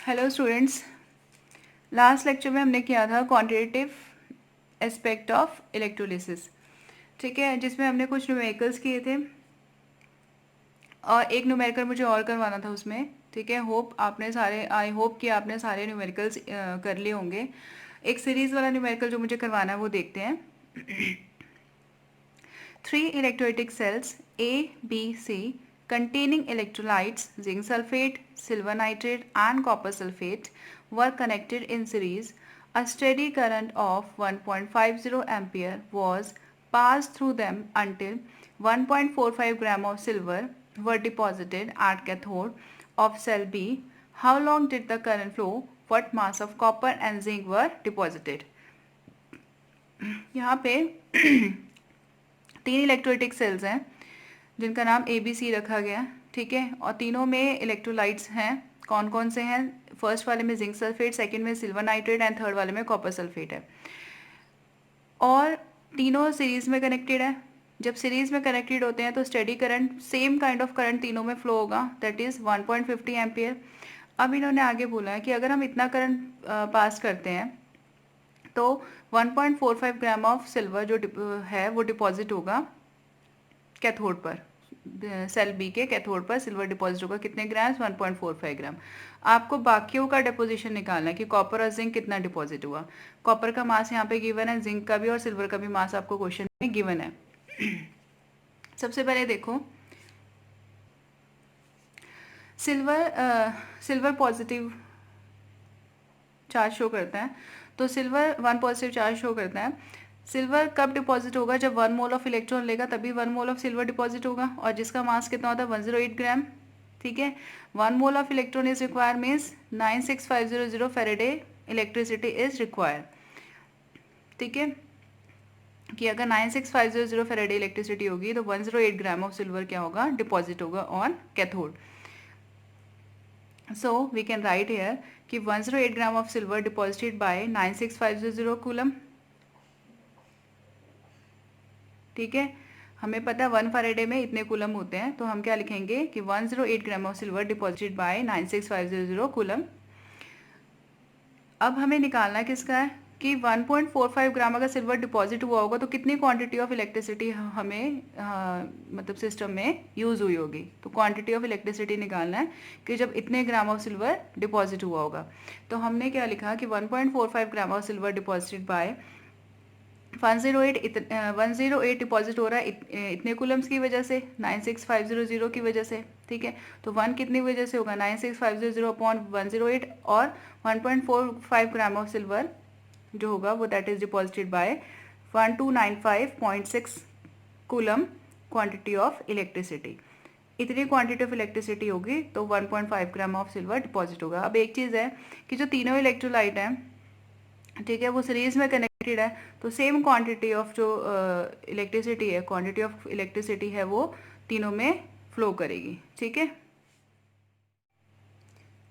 Hello students, last lecture में हमने किया था क्वांटिटेटिव एस्पेक्ट ऑफ इलेक्ट्रोलिसिस। ठीक है, जिसमें हमने कुछ न्यूमेरिकल्स किए थे और एक न्यूमेरिकल मुझे और करवाना था उसमें। ठीक है, आई होप कि आपने सारे न्यूमेरिकल्स कर लिए होंगे। एक सीरीज वाला न्यूमेरिकल जो मुझे करवाना है वो देखते हैं। Three electrolytic cells A, B, C containing electrolytes zinc sulfate, silver nitrate and copper sulfate were connected in series. A steady current of 1.50 ampere was passed through them until 1.45 gram of silver were deposited at cathode of cell B. How long did the current flow? What mass of copper and zinc were deposited? यहाँ पे तीन electrolytic sales हैं जिनका नाम ABC रखा गया। ठीक है, और तीनों में इलेक्ट्रोलाइट्स हैं। कौन कौन से हैं? फर्स्ट वाले में जिंक सल्फेट, सेकंड में सिल्वर नाइट्रेट एंड थर्ड वाले में कॉपर सल्फेट है। और तीनों सीरीज में कनेक्टेड है। जब सीरीज में कनेक्टेड होते हैं तो steady current, same kind of current तीनों में फ्लो होगा, दैट इज 1.50 एम्पियर। अब इन्होंने आगे बोला है कि अगर हम इतना करंट पास करते हैं तो 1.45 ग्राम ऑफ सिल्वर जो है वो डिपॉजिट होगा कैथोड पर। सेल बी के कैथोड पर सिल्वर डिपॉजिट होगा। कितने ग्राम? 1.45 ग्राम। आपको बाकियों का डिपोजिशन निकालना है कि कॉपर और जिंक कितना डिपॉजिट हुआ। कॉपर का मास यहाँ पे गिवन है, जिंक का भी और सिल्वर का भी मास आपको क्वेश्चन में गिवन है। सबसे पहले देखो, सिल्वर पॉजिटिव चार्ज शो करता है, तो सिल्वर 1 पॉजिटिव चार्ज शो करता है। सिल्वर कब डिपॉजिट होगा? जब 1 मोल ऑफ इलेक्ट्रॉन लेगा तभी 1 मोल ऑफ सिल्वर डिपॉजिट होगा, और जिसका मास कितना होता है? 108 ग्राम। ठीक है, 1 mole of electron is require means 96500 Faraday electricity is require. ठीक है, कि अगर 96500 फेरेडे इलेक्ट्रिसिटी होगी तो 108 ग्राम ऑफ सिल्वर क्या होगा? डिपॉजिट होगा on cathode. So we can write here कि 108 gram of silver deposited bye 96500 coulomb. ठीक है, हमें पता है 1 फैराडे में इतने कूलम होते हैं, तो हम क्या लिखेंगे कि 108 gram of silver deposited bye 96500 coulomb. अब हमें निकालना है किसका है कि 1.45 ग्राम अगर सिल्वर डिपॉजिट हुआ होगा तो कितनी क्वांटिटी ऑफ इलेक्ट्रिसिटी हमें मतलब सिस्टम में यूज़ हुई होगी। तो क्वांटिटी ऑफ इलेक्ट्रिसिटी निकालना है कि जब इतने ग्राम ऑफ सिल्वर डिपॉजिट हुआ होगा। तो हमने क्या लिखा कि 1.45 gram of silver deposited bye 108 deposit हो रहा है इतने कूलम्स की वजह से, 96500 की वजह से। ठीक है, तो 1 कितनी वजह से होगा? 9650 अपॉन 108, और 1.45 ग्राम ऑफ सिल्वर जो होगा वो that is deposited bye 1295.6 coulomb quantity of electricity. इतनी क्वांटिटी ऑफ इलेक्ट्रिसिटी होगी तो 1.5 ग्राम ऑफ सिल्वर डिपॉजिट होगा। अब एक चीज़ है कि जो तीनों इलेक्ट्रोलाइट हैं, ठीक है, वो सीरीज में कनेक्टेड है, तो सेम क्वांटिटी ऑफ जो इलेक्ट्रिसिटी है, क्वांटिटी ऑफ इलेक्ट्रिसिटी है वो तीनों में फ्लो करेगी। ठीक है,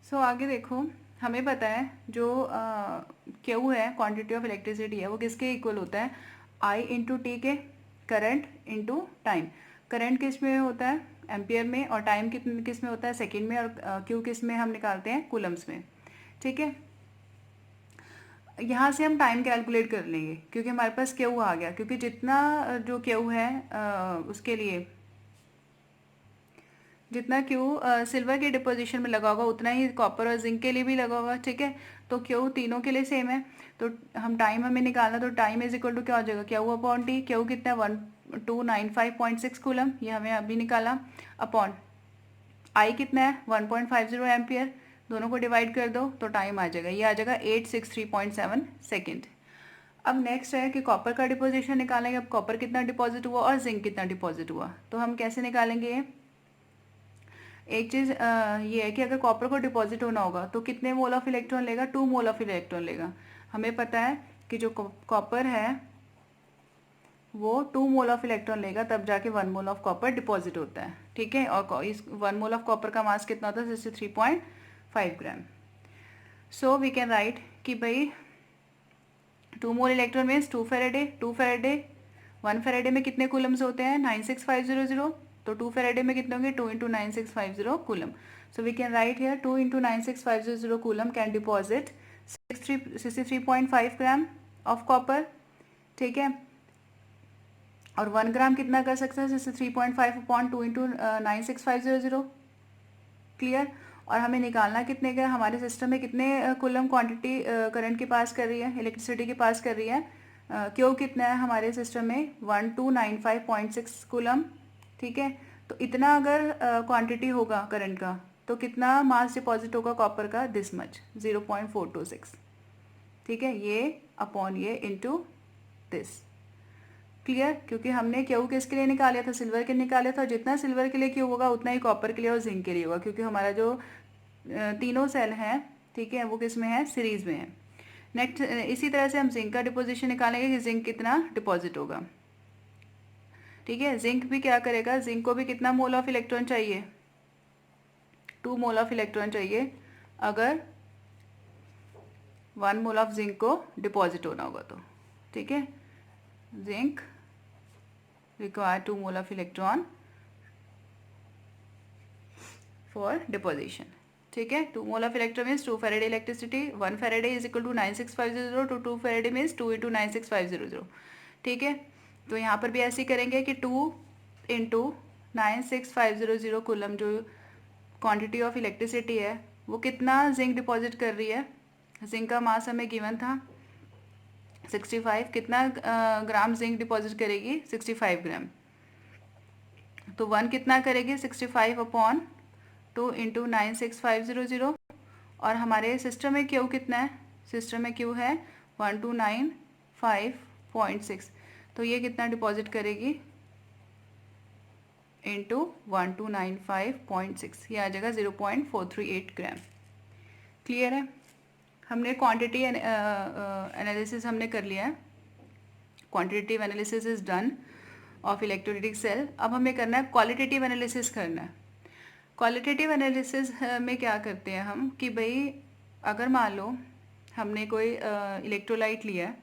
सो आगे देखो, हमें पता है जो क्यू है, क्वांटिटी ऑफ इलेक्ट्रिसिटी है, वो किसके इक्वल होता है? आई इंटू टी के, करंट इंटू टाइम। करंट किस में होता है? एम्पियर में, और टाइम किस में होता है? सेकेंड में, और क्यू किस में हम निकालते हैं? कूलम्स में। ठीक है, यहाँ से हम टाइम कैलकुलेट कर लेंगे क्योंकि हमारे पास क्यू आ गया, क्योंकि जितना जो क्यू है उसके लिए जितना क्यू सिल्वर के डिपोजिशन में लगा होगा उतना ही कॉपर और जिंक के लिए भी लगा होगा। ठीक है, तो क्यू तीनों के लिए सेम है, तो हम टाइम हमें निकालना, तो टाइम इज इक्वल टू क्या हो जाएगा? Q upon T. क्यू कितना है? 1295.6 कूलम, ये हमें अभी निकाला, अपॉन आई कितना है? 1.50 एम्पियर। दोनों को डिवाइड कर दो तो टाइम आ जाएगा, ये आ जाएगा 863.7 सेकेंड। अब नेक्स्ट है कि कॉपर का डिपोजिशन निकालेंगे। अब कॉपर कितना डिपॉजिट हुआ और जिंक कितना डिपॉजिट हुआ, तो हम कैसे निकालेंगे ये? एक चीज़ ये है कि अगर कॉपर को डिपॉजिट होना होगा तो कितने मोल ऑफ इलेक्ट्रॉन लेगा? 2 मोल ऑफ इलेक्ट्रॉन लेगा। हमें पता है कि जो कॉपर है वो 2 मोल ऑफ इलेक्ट्रॉन लेगा, तब जाके 1 मोल ऑफ कॉपर डिपॉजिट होता है। ठीक है, और इस 1 मोल ऑफ कॉपर का मास कितना होता है? 63.5 ग्राम। सो वी कैन राइट कि भाई 2 मोल इलेक्ट्रॉन मीन्स 2 फेरेडे। 1 फेरेडे में कितने कूलम्स होते हैं? 96500। तो 2 फेरेडे में कितने होंगे, 2 into 9650 coulomb. So we can write here 2 into 9650 coulomb can deposit 63.5 gram of copper. ठीक है, और 1 ग्राम कितना कर सकते हैं, 63.5 अपॉन 2 इंटू 9650. क्लियर. और हमें निकालना कितने का, हमारे सिस्टम में कितने कूलम क्वांटिटी करंट के पास कर रही है, इलेक्ट्रिसिटी के पास कर रही है. क्यों कितना है हमारे सिस्टम में, 1295.6 कूलम. ठीक है, तो इतना अगर क्वांटिटी होगा करंट का तो कितना मास डिपॉजिट होगा कॉपर का, दिस मच 0.426. ठीक है, ये अपॉन ये इंटू दिस. क्लियर. क्योंकि हमने क्यू किसके लिए निकाला था, सिल्वर के निकाला था. जितना सिल्वर के लिए क्यू होगा उतना ही कॉपर के लिए और जिंक के लिए होगा, क्योंकि हमारा जो तीनों सेल हैं, ठीक है, वो किस में है, सीरीज में है. नेक्स्ट इसी तरह से हम जिंक का डिपोजिशन निकालेंगे कि जिंक कितना डिपॉजिट होगा. ठीक है, जिंक भी क्या करेगा, जिंक को भी कितना मोल ऑफ इलेक्ट्रॉन चाहिए, 2 मोल ऑफ इलेक्ट्रॉन चाहिए अगर 1 मोल ऑफ जिंक को डिपॉजिट होना होगा तो. ठीक है, zinc require 2 mole of electron for deposition. ठीक है, 2 mole of electron means 2 Faraday electricity. 1 Faraday is equal to 96500 to 2 Faraday means 2 into 96500. ठीक है, तो यहाँ पर भी ऐसे ही करेंगे कि 2 into 96500 कूलम जो क्वांटिटी ऑफ इलेक्ट्रिसिटी है वो कितना जिंक डिपॉजिट कर रही है. जिंक का मास हमें गिवन था 65. कितना ग्राम जिंक डिपॉजिट करेगी, 65 ग्राम. तो 1 कितना करेगी, 65 अपॉन 2 इंटू 96500. और हमारे सिस्टम में क्यू कितना है, सिस्टम में क्यू है 1295.6. तो ये कितना डिपॉजिट करेगी इंटू 1295.6, ये आ जाएगा 0.438 ग्राम. क्लियर है. हमने क्वांटिटी एनालिसिस हमने कर लिया है. Quantitative analysis is done of electrolytic cell. अब हमें करना है क्वालिटेटिव एनालिसिस करना है. क्वालिटेटिव एनालिसिस में क्या करते हैं हम कि भाई अगर मान लो हमने कोई इलेक्ट्रोलाइट लिया है,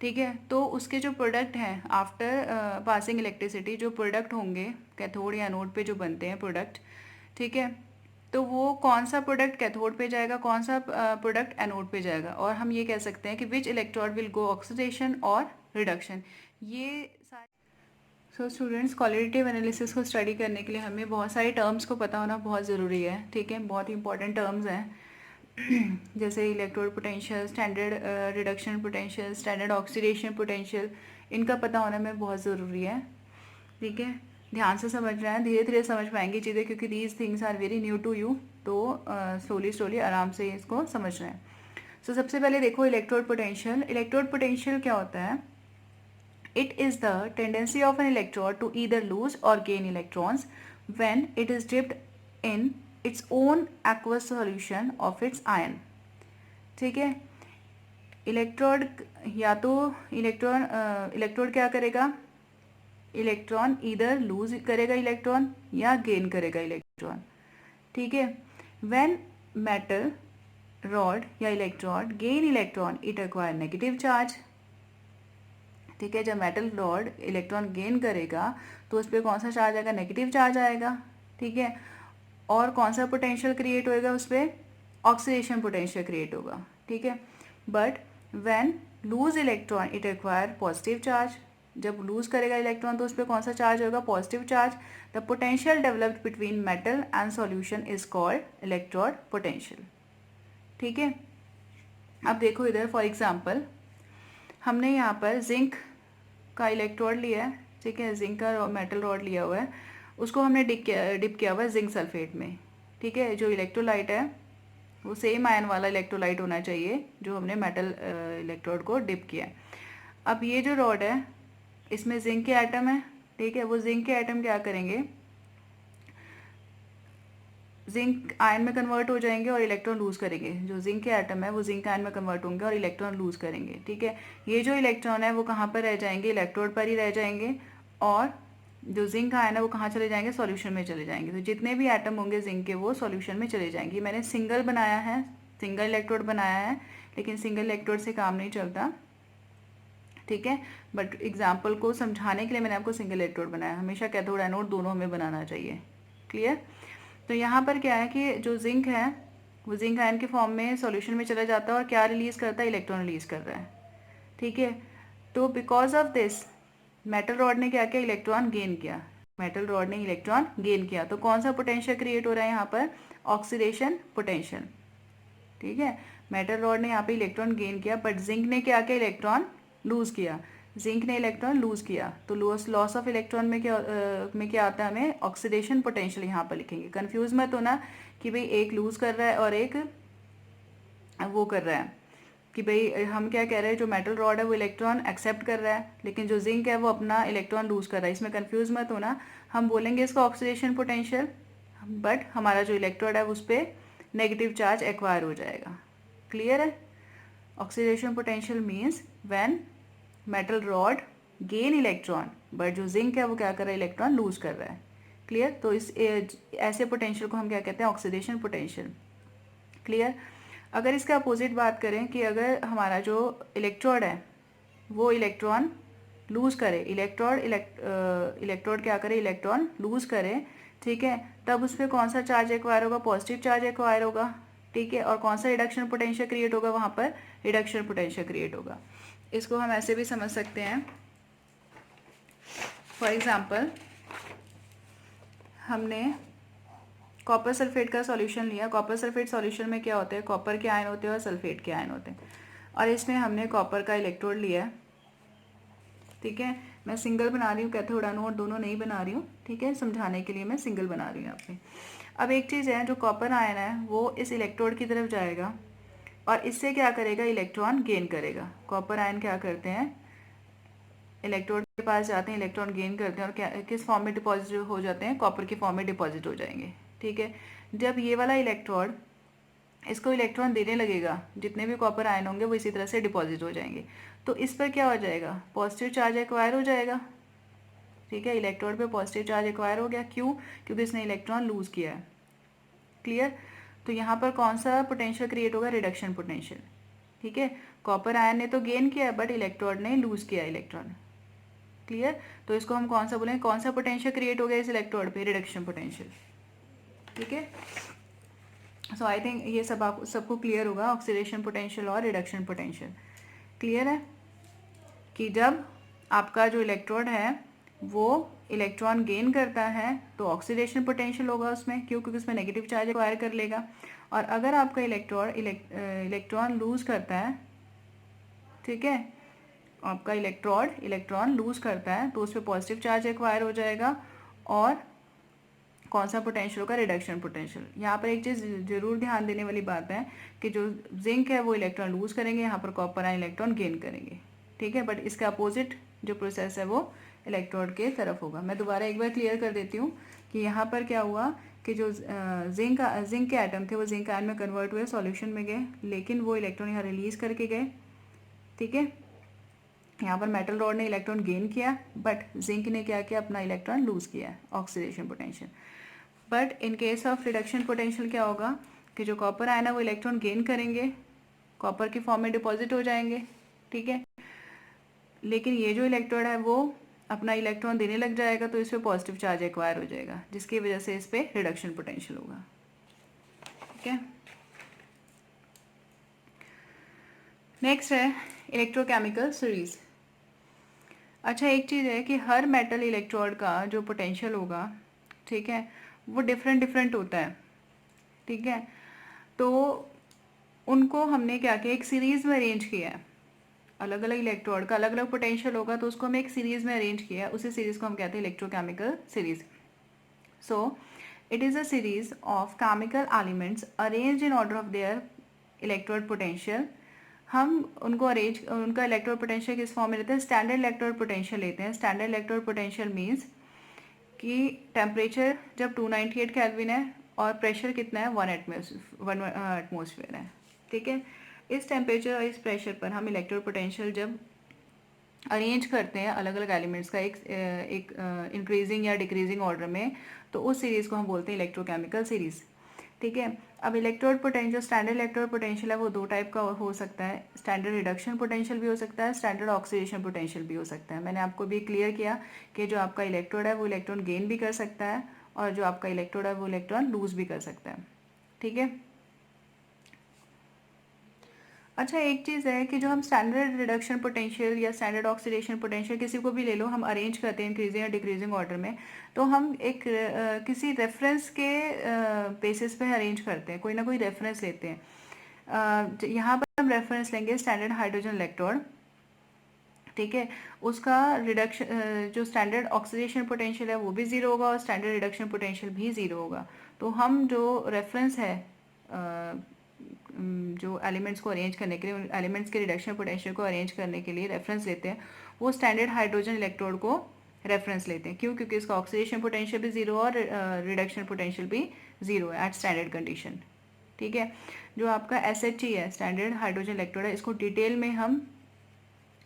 ठीक है, तो उसके जो प्रोडक्ट हैं आफ्टर पासिंग इलेक्ट्रिसिटी, जो प्रोडक्ट होंगे कैथोड या एनोड पे जो बनते हैं प्रोडक्ट, ठीक है, तो वो कौन सा प्रोडक्ट कैथोड पे जाएगा, कौन सा प्रोडक्ट एनोड पे जाएगा. और हम ये कह सकते हैं कि विच इलेक्ट्रोड विल गो ऑक्सीडेशन और रिडक्शन. ये सारे. सो स्टूडेंट्स, क्वालिटेटिव एनालिसिस को स्टडी करने के लिए हमें बहुत सारे टर्म्स को पता होना बहुत ज़रूरी है. ठीक है, बहुत ही इंपॉर्टेंट टर्म्स हैं जैसे electrode potential, standard reduction potential, standard oxidation potential, इनका पता होना में बहुत ज़रूरी है. ठीक है, ध्यान से समझना है, धीरे धीरे समझ पाएंगे चीज़ें, क्योंकि these things are very new to you. तो स्लोली आराम से इसको समझना है. सो सबसे पहले देखो इलेक्ट्रोड पोटेंशियल. इलेक्ट्रोड पोटेंशियल क्या होता है, it is the tendency of an electrode to either lose or gain electrons when it is dipped in its own aqueous solution of its ion. ठीक है, इलेक्ट्रोड या तो इलेक्ट्रोड क्या करेगा, electron इधर लूज करेगा इलेक्ट्रॉन या गेन करेगा इलेक्ट्रॉन. ठीक है, व्हेन मेटल रॉड या electrode gain electron it acquire negative charge. ठीक है, जब मेटल रॉड इलेक्ट्रॉन गेन करेगा तो उस पर कौन सा चार्ज आएगा, नेगेटिव चार्ज आएगा. ठीक है, और कौन सा पोटेंशियल क्रिएट होएगा उस पर, ऑक्सीडेशन पोटेंशियल क्रिएट होगा. ठीक है, but when loose electron it acquire positive charge. जब लूज करेगा इलेक्ट्रॉन तो उस पर कौन सा चार्ज होगा, positive charge. The potential developed between metal and solution is called electrode potential. ठीक है, अब देखो इधर फॉर एग्जांपल हमने यहाँ पर जिंक का इलेक्ट्रोड लिया है. ठीक है, जिंक का मेटल रॉड लिया हुआ है, उसको हमने डिप किया हुआ है जिंक सल्फेट में. ठीक है, जो इलेक्ट्रोलाइट है वो सेम आयन वाला इलेक्ट्रोलाइट होना चाहिए जो हमने मेटल इलेक्ट्रोड को डिप किया है. अब ये जो रॉड है इसमें जिंक के एटम है. ठीक है, वो जिंक के एटम क्या करेंगे, जिंक आयन में कन्वर्ट हो जाएंगे और इलेक्ट्रॉन लूज करेंगे. जो जिंक के एटम है वो जिंक आयन में कन्वर्ट होंगे और इलेक्ट्रॉन लूज करेंगे. ठीक है, ये जो इलेक्ट्रॉन है वो कहाँ पर रह जाएंगे, इलेक्ट्रोड पर ही रह जाएंगे. और जो जिंक आयन है वो कहाँ चले जाएंगे, सॉल्यूशन में चले जाएंगे. तो जितने भी एटम होंगे जिंक के वो सॉल्यूशन में चले जाएंगे. मैंने सिंगल बनाया है, सिंगल इलेक्ट्रोड बनाया है, लेकिन सिंगल इलेक्ट्रोड से काम नहीं चलता. ठीक है, बट एग्जाम्पल को समझाने के लिए मैंने आपको सिंगल इलेक्ट्रोड बनाया। हमेशा कैथोड एनोड दोनों हमें बनाना चाहिए। क्लियर। तो यहाँ पर क्या है कि जो जिंक है वो जिंक आयन के फॉर्म में सॉल्यूशन में चला जाता है और क्या रिलीज़ करता है, इलेक्ट्रॉन रिलीज़ कर रहा है। ठीक है, तो because of this metal rod ने क्या किया, इलेक्ट्रॉन गेन किया। मेटल रॉड ने इलेक्ट्रॉन गेन किया, तो कौन सा पोटेंशियल क्रिएट हो रहा है यहाँ पर, ऑक्सीडेशन पोटेंशियल। ठीक है, मेटल रॉड ने यहाँ पे इलेक्ट्रॉन गेन किया, बट जिंक ने क्या किया, इलेक्ट्रॉन लूज किया। जिंक ने इलेक्ट्रॉन लूज किया, तो लॉस ऑफ इलेक्ट्रॉन में क्या आता है, हमें ऑक्सीडेशन पोटेंशियल यहाँ पर लिखेंगे। कंफ्यूज मत होना कि भाई एक लूज कर रहा है और एक वो कर रहा है, कि भाई हम क्या कह रहे हैं, जो मेटल रॉड है वो इलेक्ट्रॉन एक्सेप्ट कर रहा है, लेकिन जो जिंक है वो अपना इलेक्ट्रॉन लूज कर रहा है। इसमें कंफ्यूज मत होना, हम बोलेंगे इसका ऑक्सीडेशन पोटेंशियल, बट हमारा जो इलेक्ट्रोड है उस पर नेगेटिव चार्ज एक्वायर हो जाएगा। क्लियर है। Oxidation potential means when metal rod gain electron, but जो जिंक है वो क्या कर रहा है, इलेक्ट्रॉन लूज कर रहा है। क्लियर। तो इस ऐसे पोटेंशियल को हम क्या कहते हैं, ऑक्सीडेशन पोटेंशियल। क्लियर। अगर इसका अपोजिट बात करें कि अगर हमारा जो इलेक्ट्रोड है वो इलेक्ट्रॉन लूज करे, इलेक्ट्रोड क्या करे, इलेक्ट्रॉन लूज करे, ठीक है, तब उस पर कौन सा चार्ज एक्वायर होगा, पॉजिटिव चार्ज एक्वायर होगा। ठीक है, और कौन सा रिडक्शन पोटेंशियल क्रिएट होगा, वहाँ पर रिडक्शन पोटेंशियल क्रिएट होगा। इसको हम ऐसे भी समझ सकते हैं, फॉर एग्जाम्पल हमने कॉपर सल्फेट का सॉल्यूशन लिया। कॉपर सल्फेट सॉल्यूशन में क्या होते हैं, कॉपर के आयन होते हैं और सल्फेट के आयन होते हैं, और इसमें हमने कॉपर का इलेक्ट्रोड लिया है। ठीक है, मैं सिंगल बना रही हूँ, कैथोड एनोड दोनों नहीं बना रही हूँ। ठीक है, समझाने के लिए मैं सिंगल बना रही हूँ यहाँ पे। अब एक चीज़ है, जो कॉपर आयन है वो इस इलेक्ट्रोड की तरफ जाएगा और इससे क्या करेगा, इलेक्ट्रॉन गेन करेगा। कॉपर आयन क्या करते हैं, इलेक्ट्रोड के पास जाते हैं, इलेक्ट्रॉन गेन करते हैं और क्या किस फॉर्म में डिपॉजिट हो जाते हैं, कॉपर की फॉर्म में डिपॉजिट हो जाएंगे। ठीक है, जब ये वाला इलेक्ट्रोड इसको इलेक्ट्रॉन देने लगेगा, जितने भी कॉपर आयन होंगे वो इसी तरह से डिपॉजिट हो जाएंगे, तो इस पर क्या हो जाएगा, पॉजिटिव चार्ज एक्वायर हो जाएगा। ठीक है, इलेक्ट्रोड पे पॉजिटिव चार्ज एक्वायर हो गया, क्यों, क्योंकि इसने इलेक्ट्रॉन लूज किया है। क्लियर। तो यहाँ पर कौन सा पोटेंशियल क्रिएट होगा, रिडक्शन पोटेंशियल। ठीक है, कॉपर आयन ने तो गेन किया बट इलेक्ट्रोड ने लूज किया इलेक्ट्रॉन। क्लियर। तो इसको हम कौन सा बोलेंगे, कौन सा पोटेंशियल क्रिएट हो गया इस इलेक्ट्रोड पे, रिडक्शन पोटेंशियल। ठीक है, सो आई थिंक ये सब आप सबको क्लियर होगा, ऑक्सीडेशन पोटेंशियल और रिडक्शन पोटेंशियल। क्लियर है कि जब आपका जो इलेक्ट्रोड है वो इलेक्ट्रॉन गेन करता है तो ऑक्सीडेशन पोटेंशियल होगा उसमें, क्योंकि उसमें नेगेटिव चार्ज एक्वायर कर लेगा। और अगर आपका इलेक्ट्रॉन लूज करता है, ठीक है, आपका इलेक्ट्रॉन लूज करता है तो उस पर पॉजिटिव चार्ज एक्वायर हो जाएगा और कौन सा पोटेंशियल होगा, रिडक्शन पोटेंशियल। यहाँ पर एक चीज़ जरूर ध्यान देने वाली बात है कि जो जिंक है वो इलेक्ट्रॉन लूज करेंगे, यहाँ पर कॉपर आयन इलेक्ट्रॉन गेन करेंगे। ठीक है, बट इसका अपोजिट जो प्रोसेस है वो इलेक्ट्रोड के तरफ होगा। मैं दोबारा एक बार क्लियर कर देती हूँ कि यहाँ पर क्या हुआ कि जो जिंक के एटम थे वो जिंक आयन में कन्वर्ट हुए, सॉल्यूशन में गए, लेकिन वो इलेक्ट्रॉन यहाँ रिलीज करके गए। ठीक है, यहाँ पर मेटल रॉड ने इलेक्ट्रॉन गेन किया बट जिंक ने क्या किया, अपना इलेक्ट्रॉन लूज किया, oxidation potential. But in case of reduction potential क्या होगा कि जो कॉपर आयन है वो इलेक्ट्रॉन गेन करेंगे, कॉपर की फॉर्म में डिपॉजिट हो जाएंगे। ठीक है, लेकिन ये जो इलेक्ट्रोड है वो अपना इलेक्ट्रॉन देने लग जाएगा तो इस पर पॉजिटिव चार्ज एक्वायर हो जाएगा, जिसकी वजह से इस पर रिडक्शन पोटेंशियल होगा। ठीक है, नेक्स्ट है इलेक्ट्रोकेमिकल सीरीज। अच्छा, एक चीज़ है कि हर मेटल इलेक्ट्रोड का जो पोटेंशियल होगा, ठीक है, वो डिफरेंट होता है। ठीक है, तो उनको हमने क्या किया, एक सीरीज में अरेंज किया है। अलग अलग इलेक्ट्रोड का अलग अलग पोटेंशियल होगा तो उसको हम एक सीरीज में अरेंज किया है, उसी सीरीज को हम कहते हैं electrochemical series. So it is a series of chemical elements arranged in order of their electrode potential. हम उनको अरेंज, उनका इलेक्ट्रोड पोटेंशियल किस फॉर्म में लेते हैं, स्टैंडर्ड इलेक्ट्रोड पोटेंशियल लेते हैं। स्टैंडर्ड इलेक्ट्रोड पोटेंशियल मीन्स कि टेम्परेचर जब 298 केल्विन है और प्रेशर कितना है, 1 एटमोसफेयर है। ठीक है, इस टेम्परेचर और इस प्रेशर पर हम इलेक्ट्रोड पोटेंशियल जब अरेंज करते हैं अलग अलग एलिमेंट्स का एक इंक्रीजिंग या डिक्रीजिंग ऑर्डर में, तो उस सीरीज़ को हम बोलते हैं इलेक्ट्रोकेमिकल सीरीज़। ठीक है। अब इलेक्ट्रोड पोटेंशियल, जो स्टैंडर्ड इलेक्ट्रोड पोटेंशियल है वो दो टाइप का हो सकता है, स्टैंडर्ड रिडक्शन पोटेंशियल भी हो सकता है, स्टैंडर्ड ऑक्सीडेशन पोटेंशियल भी हो सकता है। मैंने आपको भी क्लियर किया कि जो आपका इलेक्ट्रोड है वो इलेक्ट्रॉन गेन भी कर सकता है और जो आपका इलेक्ट्रोड है वो इलेक्ट्रॉन लूज भी कर सकता है। ठीक है। अच्छा, एक चीज़ है कि जो हम स्टैंडर्ड रिडक्शन पोटेंशियल या स्टैंडर्ड ऑक्सीडेशन पोटेंशियल किसी को भी ले लो, हम अरेंज करते हैं इंक्रीजिंग या डिक्रीजिंग ऑर्डर में, तो हम एक किसी रेफरेंस के बेसिस पे अरेंज करते हैं, कोई ना कोई रेफरेंस लेते हैं। यहाँ पर हम रेफरेंस लेंगे स्टैंडर्ड हाइड्रोजन इलेक्ट्रोड। ठीक है। उसका रिडक्शन, जो स्टैंडर्ड ऑक्सीडेशन पोटेंशियल है वो भी ज़ीरो होगा और स्टैंडर्ड रिडक्शन पोटेंशियल भी ज़ीरो होगा। तो हम जो रेफरेंस है जो एलिमेंट्स को अरेंज करने के लिए, उन एलिमेंट्स के रिडक्शन पोटेंशियल को अरेंज करने के लिए रेफरेंस लेते हैं, वो स्टैंडर्ड हाइड्रोजन इलेक्ट्रोड को रेफरेंस लेते हैं। क्यों? क्योंकि इसका ऑक्सीडेशन पोटेंशियल भी ज़ीरो और रिडक्शन पोटेंशियल भी ज़ीरो है एट स्टैंडर्ड कंडीशन। ठीक है। जो आपका SHE है, स्टैंडर्ड हाइड्रोजन इलेक्ट्रोड है, इसको डिटेल में हम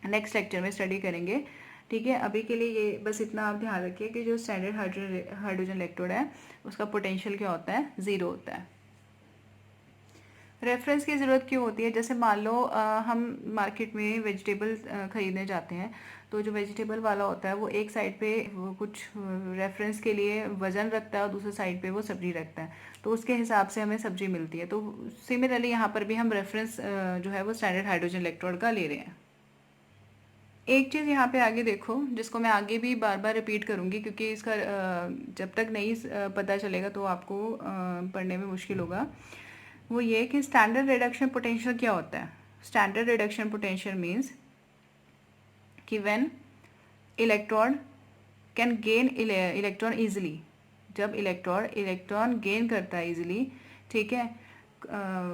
नेक्स्ट लेक्चर में स्टडी करेंगे। ठीक है। अभी के लिए ये बस इतना आप ध्यान रखिए कि जो स्टैंडर्ड हाइड्रोजन इलेक्ट्रोड है उसका पोटेंशियल क्या होता है? ज़ीरो होता है। रेफरेंस की ज़रूरत क्यों होती है? जैसे मान लो हम मार्केट में वेजिटेबल ख़रीदने जाते हैं, तो जो वेजिटेबल वाला होता है वो एक साइड पे वो कुछ रेफरेंस के लिए वज़न रखता है और दूसरे साइड पे वो सब्ज़ी रखता है, तो उसके हिसाब से हमें सब्ज़ी मिलती है। तो सिमिलरली यहाँ पर भी हम रेफरेंस जो है वो स्टैंडर्ड हाइड्रोजन इलेक्ट्रोड का ले रहे हैं। एक चीज़ यहाँ पे आगे देखो, जिसको मैं आगे भी बार बार रिपीट करूँगी, क्योंकि इसका जब तक नहीं पता चलेगा तो आपको पढ़ने में मुश्किल होगा। वो ये कि स्टैंडर्ड रिडक्शन पोटेंशियल क्या होता है? स्टैंडर्ड रिडक्शन पोटेंशियल मीन्स कि when electron can gain electron easily, जब इलेक्ट्रॉन गेन करता है ईजिली। ठीक है।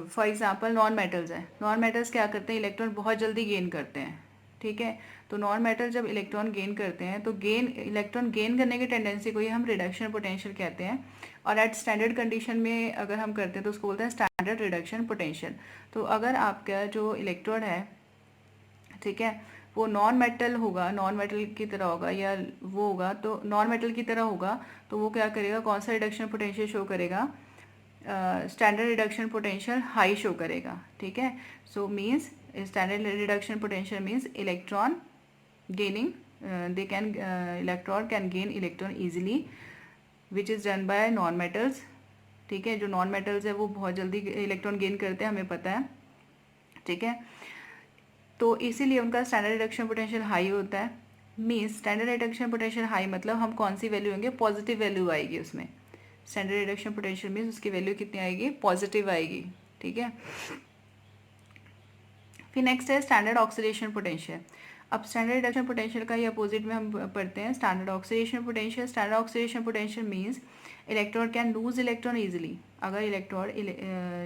फॉर एग्जांपल नॉन मेटल्स है, नॉन मेटल्स क्या करते हैं? इलेक्ट्रॉन बहुत जल्दी गेन करते हैं। ठीक है। तो नॉन मेटल जब इलेक्ट्रॉन गेन करते हैं तो इलेक्ट्रॉन गेन करने की टेंडेंसी को ही हम रिडक्शन पोटेंशियल कहते हैं, और एट स्टैंडर्ड कंडीशन में अगर हम करते हैं तो उसको बोलते हैं स्टैंडर्ड रिडक्शन पोटेंशियल। तो अगर आपका जो इलेक्ट्रोड है, ठीक है, वो नॉन मेटल होगा, नॉन मेटल की तरह होगा या वो होगा, तो नॉन मेटल की तरह होगा, तो वो क्या करेगा? कौन सा रिडक्शन पोटेंशियल शो करेगा? Standard reduction potential high show करेगा। ठीक है। So means standard reduction potential means electron gaining, electron can gain electron easily which is done by non metals। ठीक है। जो नॉन मेटल्स है वो बहुत जल्दी इलेक्ट्रॉन गेन करते हैं, हमें पता है। ठीक है। तो इसीलिए उनका स्टैंडर्ड रिडक्शन पोटेंशियल हाई होता है। Means standard reduction potential high मतलब हम कौन सी वैल्यू होंगे? पॉजिटिव वैल्यू आएगी उसमें। स्टैंडर्ड रिडक्शन पोटेंशियल मीन्स उसकी वैल्यू कितनी आएगी? पॉजिटिव आएगी। ठीक है। फिर नेक्स्ट है स्टैंडर्ड ऑक्सीडेशन पोटेंशियल। अब स्टैंडर्ड रिडक्शन पोटेंशियल का ही अपोजिट में हम पढ़ते हैं standard oxidation potential. Standard oxidation potential means electron can lose electron easily. अगर इलेक्ट्रॉन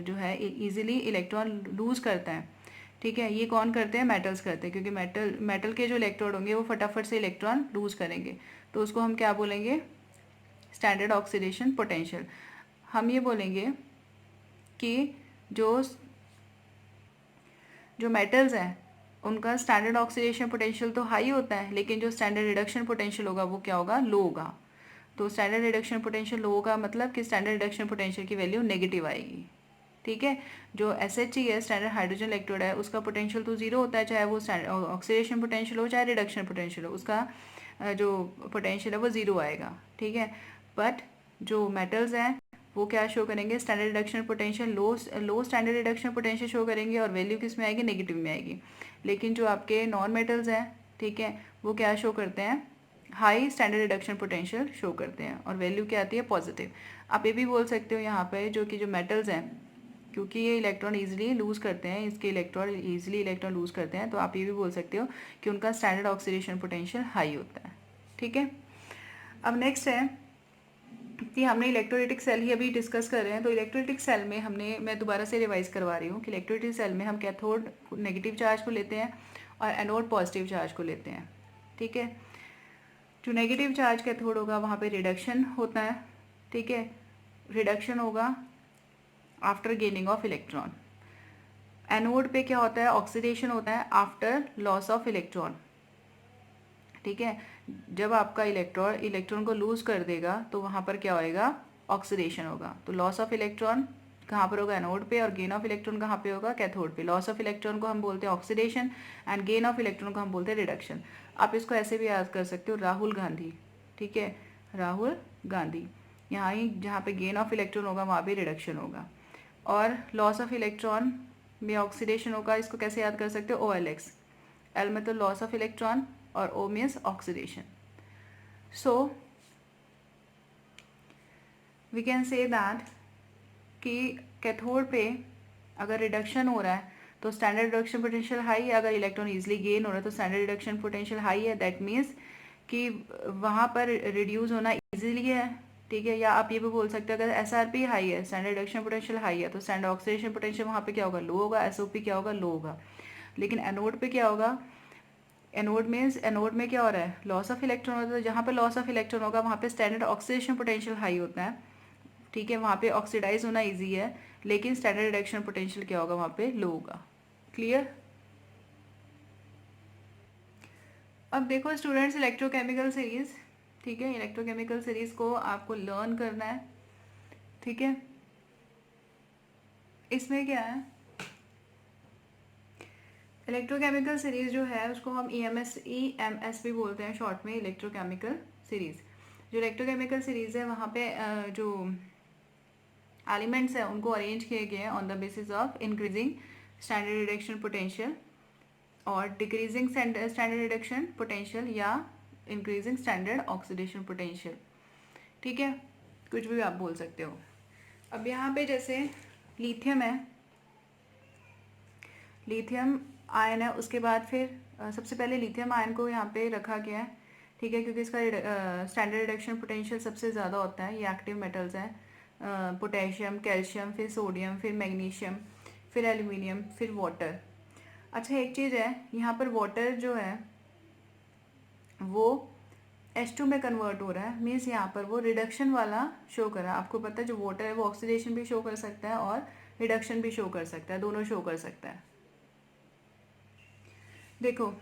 जो है ईजिली इलेक्ट्रॉन लूज करता है, ठीक है, ये कौन करते हैं? मेटल्स करते हैं, क्योंकि मेटल के जो इलेक्ट्रोड होंगे वो फटाफट से इलेक्ट्रॉन लूज करेंगे, तो उसको हम क्या बोलेंगे? Standard oxidation potential. हम ये बोलेंगे कि जो मेटल्स हैं उनका स्टैंडर्ड ऑक्सीडेशन पोटेंशियल तो हाई होता है, लेकिन जो स्टैंडर्ड रिडक्शन पोटेंशियल होगा वो क्या होगा? लो होगा। तो स्टैंडर्ड रिडक्शन पोटेंशियल लो होगा मतलब कि स्टैंडर्ड रिडक्शन पोटेंशियल की वैल्यू नेगेटिव आएगी। ठीक है। जो SHE है, स्टैंडर्ड हाइड्रोजन इलेक्ट्रोड है, उसका पोटेंशियल तो जीरो होता है, चाहे वो ऑक्सीडेशन पोटेंशियल हो चाहे रिडक्शन पोटेंशियल हो, उसका जो पोटेंशियल है वो ज़ीरो आएगा। ठीक है। बट जो मेटल्स हैं वो क्या शो करेंगे? स्टैंडर्ड रिडक्शन पोटेंशियल लो स्टैंडर्ड रिडक्शन पोटेंशियल शो करेंगे, और वैल्यू किस में आएगी? नेगेटिव में आएगी। लेकिन जो आपके नॉन मेटल्स हैं, ठीक है, वो क्या शो करते हैं? High standard reduction potential show करते हैं, और वैल्यू क्या आती है? पॉजिटिव। आप ये भी बोल सकते हो यहाँ पे जो कि जो मेटल्स हैं, क्योंकि ये इलेक्ट्रॉन ईजिली लूज़ करते हैं, इसके इलेक्ट्रॉन लूज़ करते हैं, तो आप ये भी बोल सकते हो कि उनका स्टैंडर्ड ऑक्सीडेशन पोटेंशियल हाई होता है। ठीक है। अब नेक्स्ट है कि हमने इलेक्ट्रोलाइटिक सेल ही अभी डिस्कस कर रहे हैं, तो इलेक्ट्रोलाइटिक सेल में मैं दोबारा से रिवाइज करवा रही हूँ कि इलेक्ट्रोलाइटिक सेल में हम कैथोड नेगेटिव चार्ज को लेते हैं और एनोड पॉजिटिव चार्ज को लेते हैं। ठीक है। जो नेगेटिव चार्ज कैथोड होगा वहाँ पे रिडक्शन होता है। ठीक है। रिडक्शन होगा after gaining of electron. Anode पे क्या होता है? ऑक्सीडेशन होता है आफ्टर लॉस ऑफ इलेक्ट्रॉन। ठीक है। जब आपका इलेक्ट्रॉन को लूज कर देगा तो वहाँ पर क्या होएगा? ऑक्सीडेशन होगा। तो लॉस ऑफ इलेक्ट्रॉन कहाँ पर होगा, एनोड पे, और गेन ऑफ इलेक्ट्रॉन कहाँ पे होगा, कैथोड पे। लॉस ऑफ इलेक्ट्रॉन को हम बोलते हैं oxidation and gain of electron को हम बोलते हैं रिडक्शन। आप इसको ऐसे भी याद कर सकते हो, राहुल गांधी, ठीक है, राहुल गांधी। यहाँ ही जहाँ पे गेन ऑफ इलेक्ट्रॉन होगा वहाँ पे रिडक्शन होगा। और लॉस ऑफ इलेक्ट्रॉन में ऑक्सीडेशन होगा, इसको कैसे याद कर सकते हो, OLX। एल मतलब लॉस ऑफ इलेक्ट्रॉन और O means oxidation. So we can say that कि कैथोड पे अगर रिडक्शन हो रहा है तो स्टैंडर्ड रिडक्शन पोटेंशियल हाई है, अगर इलेक्ट्रॉन इजीली गेन हो रहा है तो स्टैंडर्ड रिडक्शन पोटेंशियल हाई है। दैट मीन्स कि वहाँ पर रिड्यूस होना इजीली है, ठीक है। या आप ये भी बोल सकते हो अगर SRP हाई है, स्टैंडर्ड रिडक्शन पोटेंशियल हाई है, तो स्टैंडर्ड ऑक्सीडेशन पोटेंशियल वहाँ पे क्या होगा, लो होगा। SOP क्या होगा, लो होगा। लेकिन एनोड पे क्या होगा, एनोड मीन्स एनोड में क्या हो रहा है, लॉस ऑफ इलेक्ट्रॉन होता है। तो जहाँ पे लॉस ऑफ इलेक्ट्रॉन होगा वहाँ पे स्टैंडर्ड ऑक्सीडेशन पोटेंशियल हाई होता है, ठीक है, वहाँ पे ऑक्सीडाइज होना इजी है। लेकिन स्टैंडर्ड रिडक्शन पोटेंशियल क्या होगा, वहाँ पे लो होगा। क्लियर। अब देखो स्टूडेंट्स, इलेक्ट्रोकेमिकल सीरीज, ठीक है, इलेक्ट्रोकेमिकल सीरीज को आपको लर्न करना है, ठीक है। इसमें क्या है, इलेक्ट्रोकेमिकल सीरीज जो है उसको हम EMS भी बोलते हैं शॉर्ट में, इलेक्ट्रोकेमिकल सीरीज। जो इलेक्ट्रोकेमिकल सीरीज है वहाँ पे जो एलिमेंट्स हैं उनको अरेंज किए गए हैं on the basis of increasing standard reduction potential और डिक्रीजिंग स्टैंडर्ड रिडक्शन पोटेंशियल या इंक्रीजिंग स्टैंडर्ड ऑक्सीडेशन पोटेंशियल, ठीक है, कुछ भी आप बोल सकते हो। अब यहाँ पे जैसे लिथियम है, लिथियम आयन है, उसके बाद फिर सबसे पहले लिथियम आयन को यहाँ पे रखा गया है, ठीक है, क्योंकि इसका स्टैंडर्ड रिडक्शन पोटेंशियल सबसे ज़्यादा होता है। ये एक्टिव मेटल्स हैं, पोटेशियम, कैल्शियम, फिर सोडियम, फिर मैग्नीशियम, फिर एल्यूमिनियम, फिर वाटर। अच्छा एक चीज़ है, यहाँ पर वाटर जो है वो H2 में कन्वर्ट हो रहा है, मीन्स यहाँ पर वो रिडक्शन वाला शो कर रहा है। आपको पता है जो वाटर है वो ऑक्सीडेशन भी शो कर सकता है और रिडक्शन भी शो कर सकता है, दोनों शो कर सकता है। देखो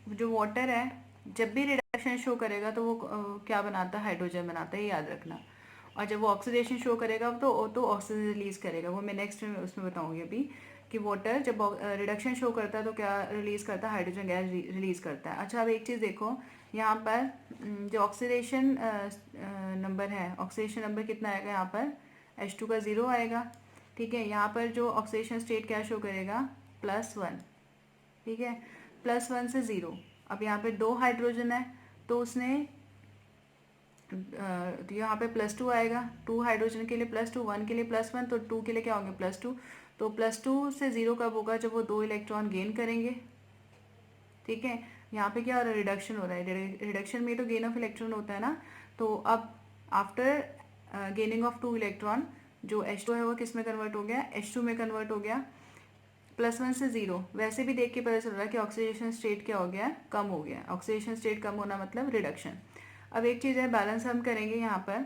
जो वाटर है जब भी रिडक्शन शो करेगा तो वो क्या बनाता है, हाइड्रोजन बनाता है, ये याद रखना। और जब वो ऑक्सीडेशन शो करेगा तो ऑक्सीजन रिलीज करेगा, वो मैं नेक्स्ट में उसमें बताऊंगी अभी कि वाटर जब रिडक्शन शो करता है तो क्या रिलीज करता है, हाइड्रोजन गैस रिलीज करता है। अच्छा अब एक चीज़ देखो, यहाँ पर जो ऑक्सीडेशन नंबर है, ऑक्सीडेशन नंबर कितना आएगा, यहाँ पर H2 का 0 आएगा, ठीक है। यहाँ पर जो ऑक्सीडेशन स्टेट क्या शो करेगा, +1, ठीक है, +1 से 0। अब यहाँ पे 2 हाइड्रोजन है तो उसने तो यहाँ पे +2 आएगा, 2 हाइड्रोजन के लिए +2, 1 के लिए +1, तो 2 के लिए क्या होंगे, +2। तो +2 से 0 कब होगा, जब वो 2 इलेक्ट्रॉन गेन करेंगे, ठीक है। यहाँ पे क्या हो रहा है, रिडक्शन हो रहा है, रिडक्शन में तो गेन ऑफ इलेक्ट्रॉन होता है ना। तो अब आफ्टर गेनिंग ऑफ 2 इलेक्ट्रॉन जो H2 है वो किस में कन्वर्ट हो गया, H2 में कन्वर्ट हो गया, +1 से 0। वैसे भी देख के पता चल रहा है कि ऑक्सीडेशन स्टेट क्या हो गया, कम हो गया। ऑक्सीडेशन स्टेट कम होना मतलब रिडक्शन। अब एक चीज़ है, बैलेंस हम करेंगे यहाँ पर,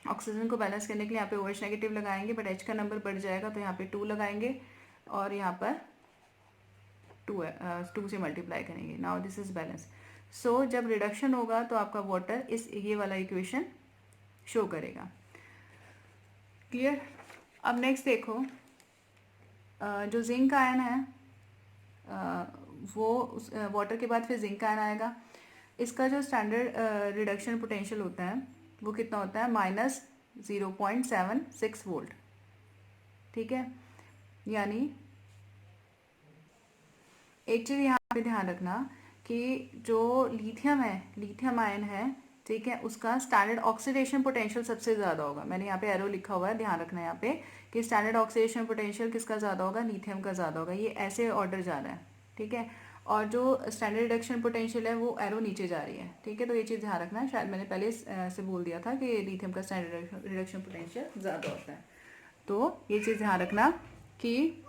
ऑक्सीजन को बैलेंस करने के लिए यहाँ पे OH नेगेटिव लगाएंगे, बट H का नंबर बढ़ जाएगा तो यहाँ पे 2 लगाएंगे और यहाँ पर 2 से मल्टीप्लाई करेंगे। Now this is balance. So जब रिडक्शन होगा तो आपका वाटर इस ये वाला इक्वेशन शो करेगा। क्लियर। अब नेक्स्ट देखो, जो जिंक आयन है वो वाटर के बाद फिर जिंक आयन आएगा। इसका जो स्टैंडर्ड रिडक्शन पोटेंशियल होता है वो कितना होता है, -0.76 वोल्ट, ठीक है। यानी एक चीज़ यहाँ पे ध्यान रखना कि जो लिथियम है, लिथियम आयन है, ठीक है, उसका स्टैंडर्ड ऑक्सीडेशन पोटेंशियल सबसे ज़्यादा होगा। मैंने यहाँ पे एरो लिखा हुआ है, ध्यान रखना यहाँ पे कि स्टैंडर्ड ऑक्सीडेशन पोटेंशियल किसका ज़्यादा होगा, लिथियम का ज़्यादा होगा। ये ऐसे ऑर्डर जा रहा है, ठीक है। और जो स्टैंडर्ड रिडक्शन पोटेंशियल है वो एरो नीचे जा रही है, ठीक है। तो ये चीज़ ध्यान रखना, शायद मैंने पहले से बोल दिया था कि लिथियम का स्टैंडर्ड रिडक्शन पोटेंशियल ज़्यादा होता है। तो ये चीज़ ध्यान रखना कि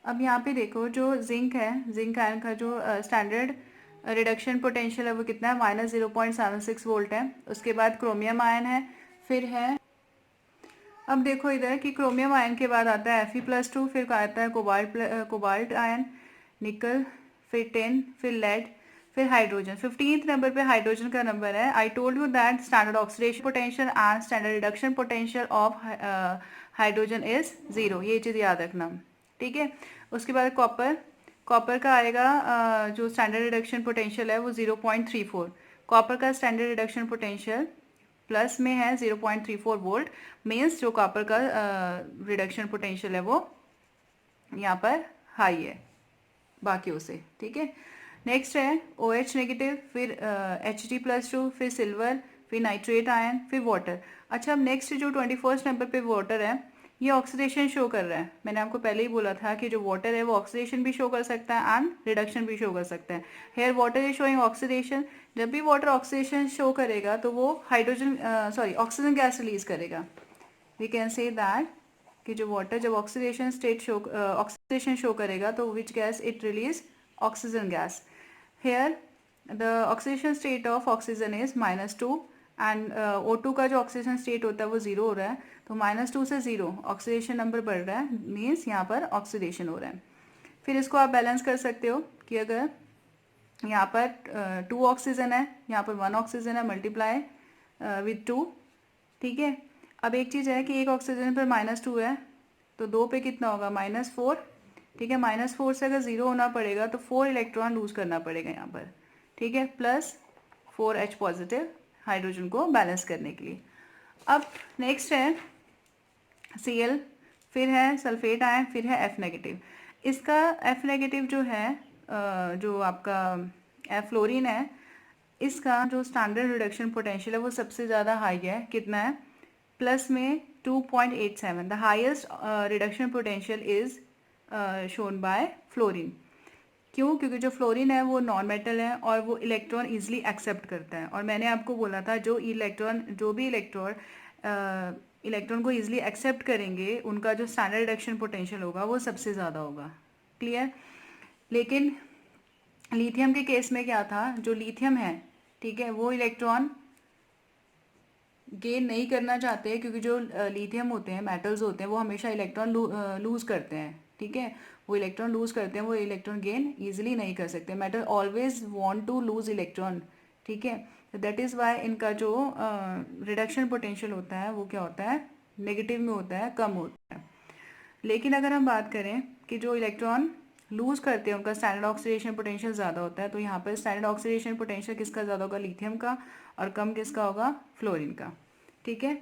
अब यहाँ पे देखो जो जिंक है, जिंक आयन का जो स्टैंडर्ड रिडक्शन पोटेंशियल है वो कितना है, -0.76 वोल्ट है। उसके बाद क्रोमियम आयन है, फिर है, अब देखो इधर कि क्रोमियम आयन के बाद आता है Fe+2, फिर आता है कोबाल्ट आयन, निकल, फिर टिन, फिर लेड, फिर हाइड्रोजन 15th नंबर पे हाइड्रोजन का नंबर है। I told you that standard oxidation potential and standard reduction potential of hydrogen is 0, ये चीज़ याद रखना, ठीक है। उसके बाद कॉपर, कॉपर का आएगा जो स्टैंडर्ड रिडक्शन पोटेंशियल है वो 0.34। कॉपर का स्टैंडर्ड रिडक्शन पोटेंशियल प्लस में है 0.34 वोल्ट, मीन्स जो कॉपर का रिडक्शन पोटेंशियल है वो यहाँ पर हाई है बाकियों से, ठीक है। नेक्स्ट है OH नेगेटिव, फिर Hg+2, फिर सिल्वर, फिर नाइट्रेट आयन, फिर वाटर। अच्छा, अब नेक्स्ट जो 21st नंबर पे वाटर है, ये ऑक्सीडेशन शो कर रहा है। मैंने आपको पहले ही बोला था कि जो वाटर है वो ऑक्सीडेशन भी शो कर सकता है एंड रिडक्शन भी शो कर सकता है। Here water is showing oxidation. जब भी वाटर ऑक्सीडेशन शो करेगा तो वो हाइड्रोजन ऑक्सीजन गैस रिलीज करेगा। वी कैन से दैट कि जो वाटर जब ऑक्सीडेशन शो करेगा तो which gas it release oxygen gas. Here the oxidation state of oxygen is -2 and O2 का जो ऑक्सीडेशन स्टेट होता है वो 0 हो रहा है, तो -2 से 0 ऑक्सीडेशन नंबर बढ़ रहा है, मीन्स यहाँ पर ऑक्सीडेशन हो रहा है। फिर इसको आप बैलेंस कर सकते हो कि अगर यहाँ पर 2 ऑक्सीजन है, यहाँ पर 1 ऑक्सीजन है, मल्टीप्लाई विथ 2, ठीक है। अब एक चीज़ है कि एक ऑक्सीजन पर -2 है तो 2 पे कितना होगा, -4, ठीक है। -4 से अगर 0 होना पड़ेगा तो 4 इलेक्ट्रॉन लूज करना पड़ेगा यहाँ पर, ठीक है, प्लस 4H पॉजिटिव हाइड्रोजन को बैलेंस करने के लिए। अब नेक्स्ट है Cl, फिर है सल्फेट आयन, फिर है F नेगेटिव। इसका F नेगेटिव जो है जो आपका फ्लोरीन है, इसका जो स्टैंडर्ड रिडक्शन पोटेंशियल है वो सबसे ज़्यादा हाई है। कितना है, प्लस में 2.87। The highest reduction potential is shown by fluorine. क्यों, क्योंकि जो फ्लोरीन है वो नॉन मेटल है और वो इलेक्ट्रॉन इजीली एक्सेप्ट करता है। और मैंने आपको बोला था जो भी इलेक्ट्रॉन को इजीली एक्सेप्ट करेंगे उनका जो स्टैंडर्ड रिडक्शन पोटेंशियल होगा वो सबसे ज़्यादा होगा। क्लियर। लेकिन लिथियम के केस में क्या था, जो लिथियम है, ठीक है, वो इलेक्ट्रॉन गेन नहीं करना चाहते क्योंकि जो लिथियम होते हैं, मेटल्स होते हैं, वो हमेशा इलेक्ट्रॉन लूज करते हैं, ठीक है। वो इलेक्ट्रॉन लूज करते हैं, वो इलेक्ट्रॉन गेन इजीली नहीं कर सकते। Metal always want to lose electron, ठीक है। दैट इज़ वाई इनका जो रिडक्शन पोटेंशियल होता है वो क्या होता है, नेगेटिव में होता है, कम होता है। लेकिन अगर हम बात करें कि जो इलेक्ट्रॉन लूज करते हैं उनका स्टैंडर्ड ऑक्सीडेशन पोटेंशियल ज़्यादा होता है, तो यहाँ पर स्टैंडर्ड ऑक्सीडेशन पोटेंशियल किसका ज़्यादा होगा, लिथियम का, और कम किसका होगा, फ्लोरीन का, ठीक है।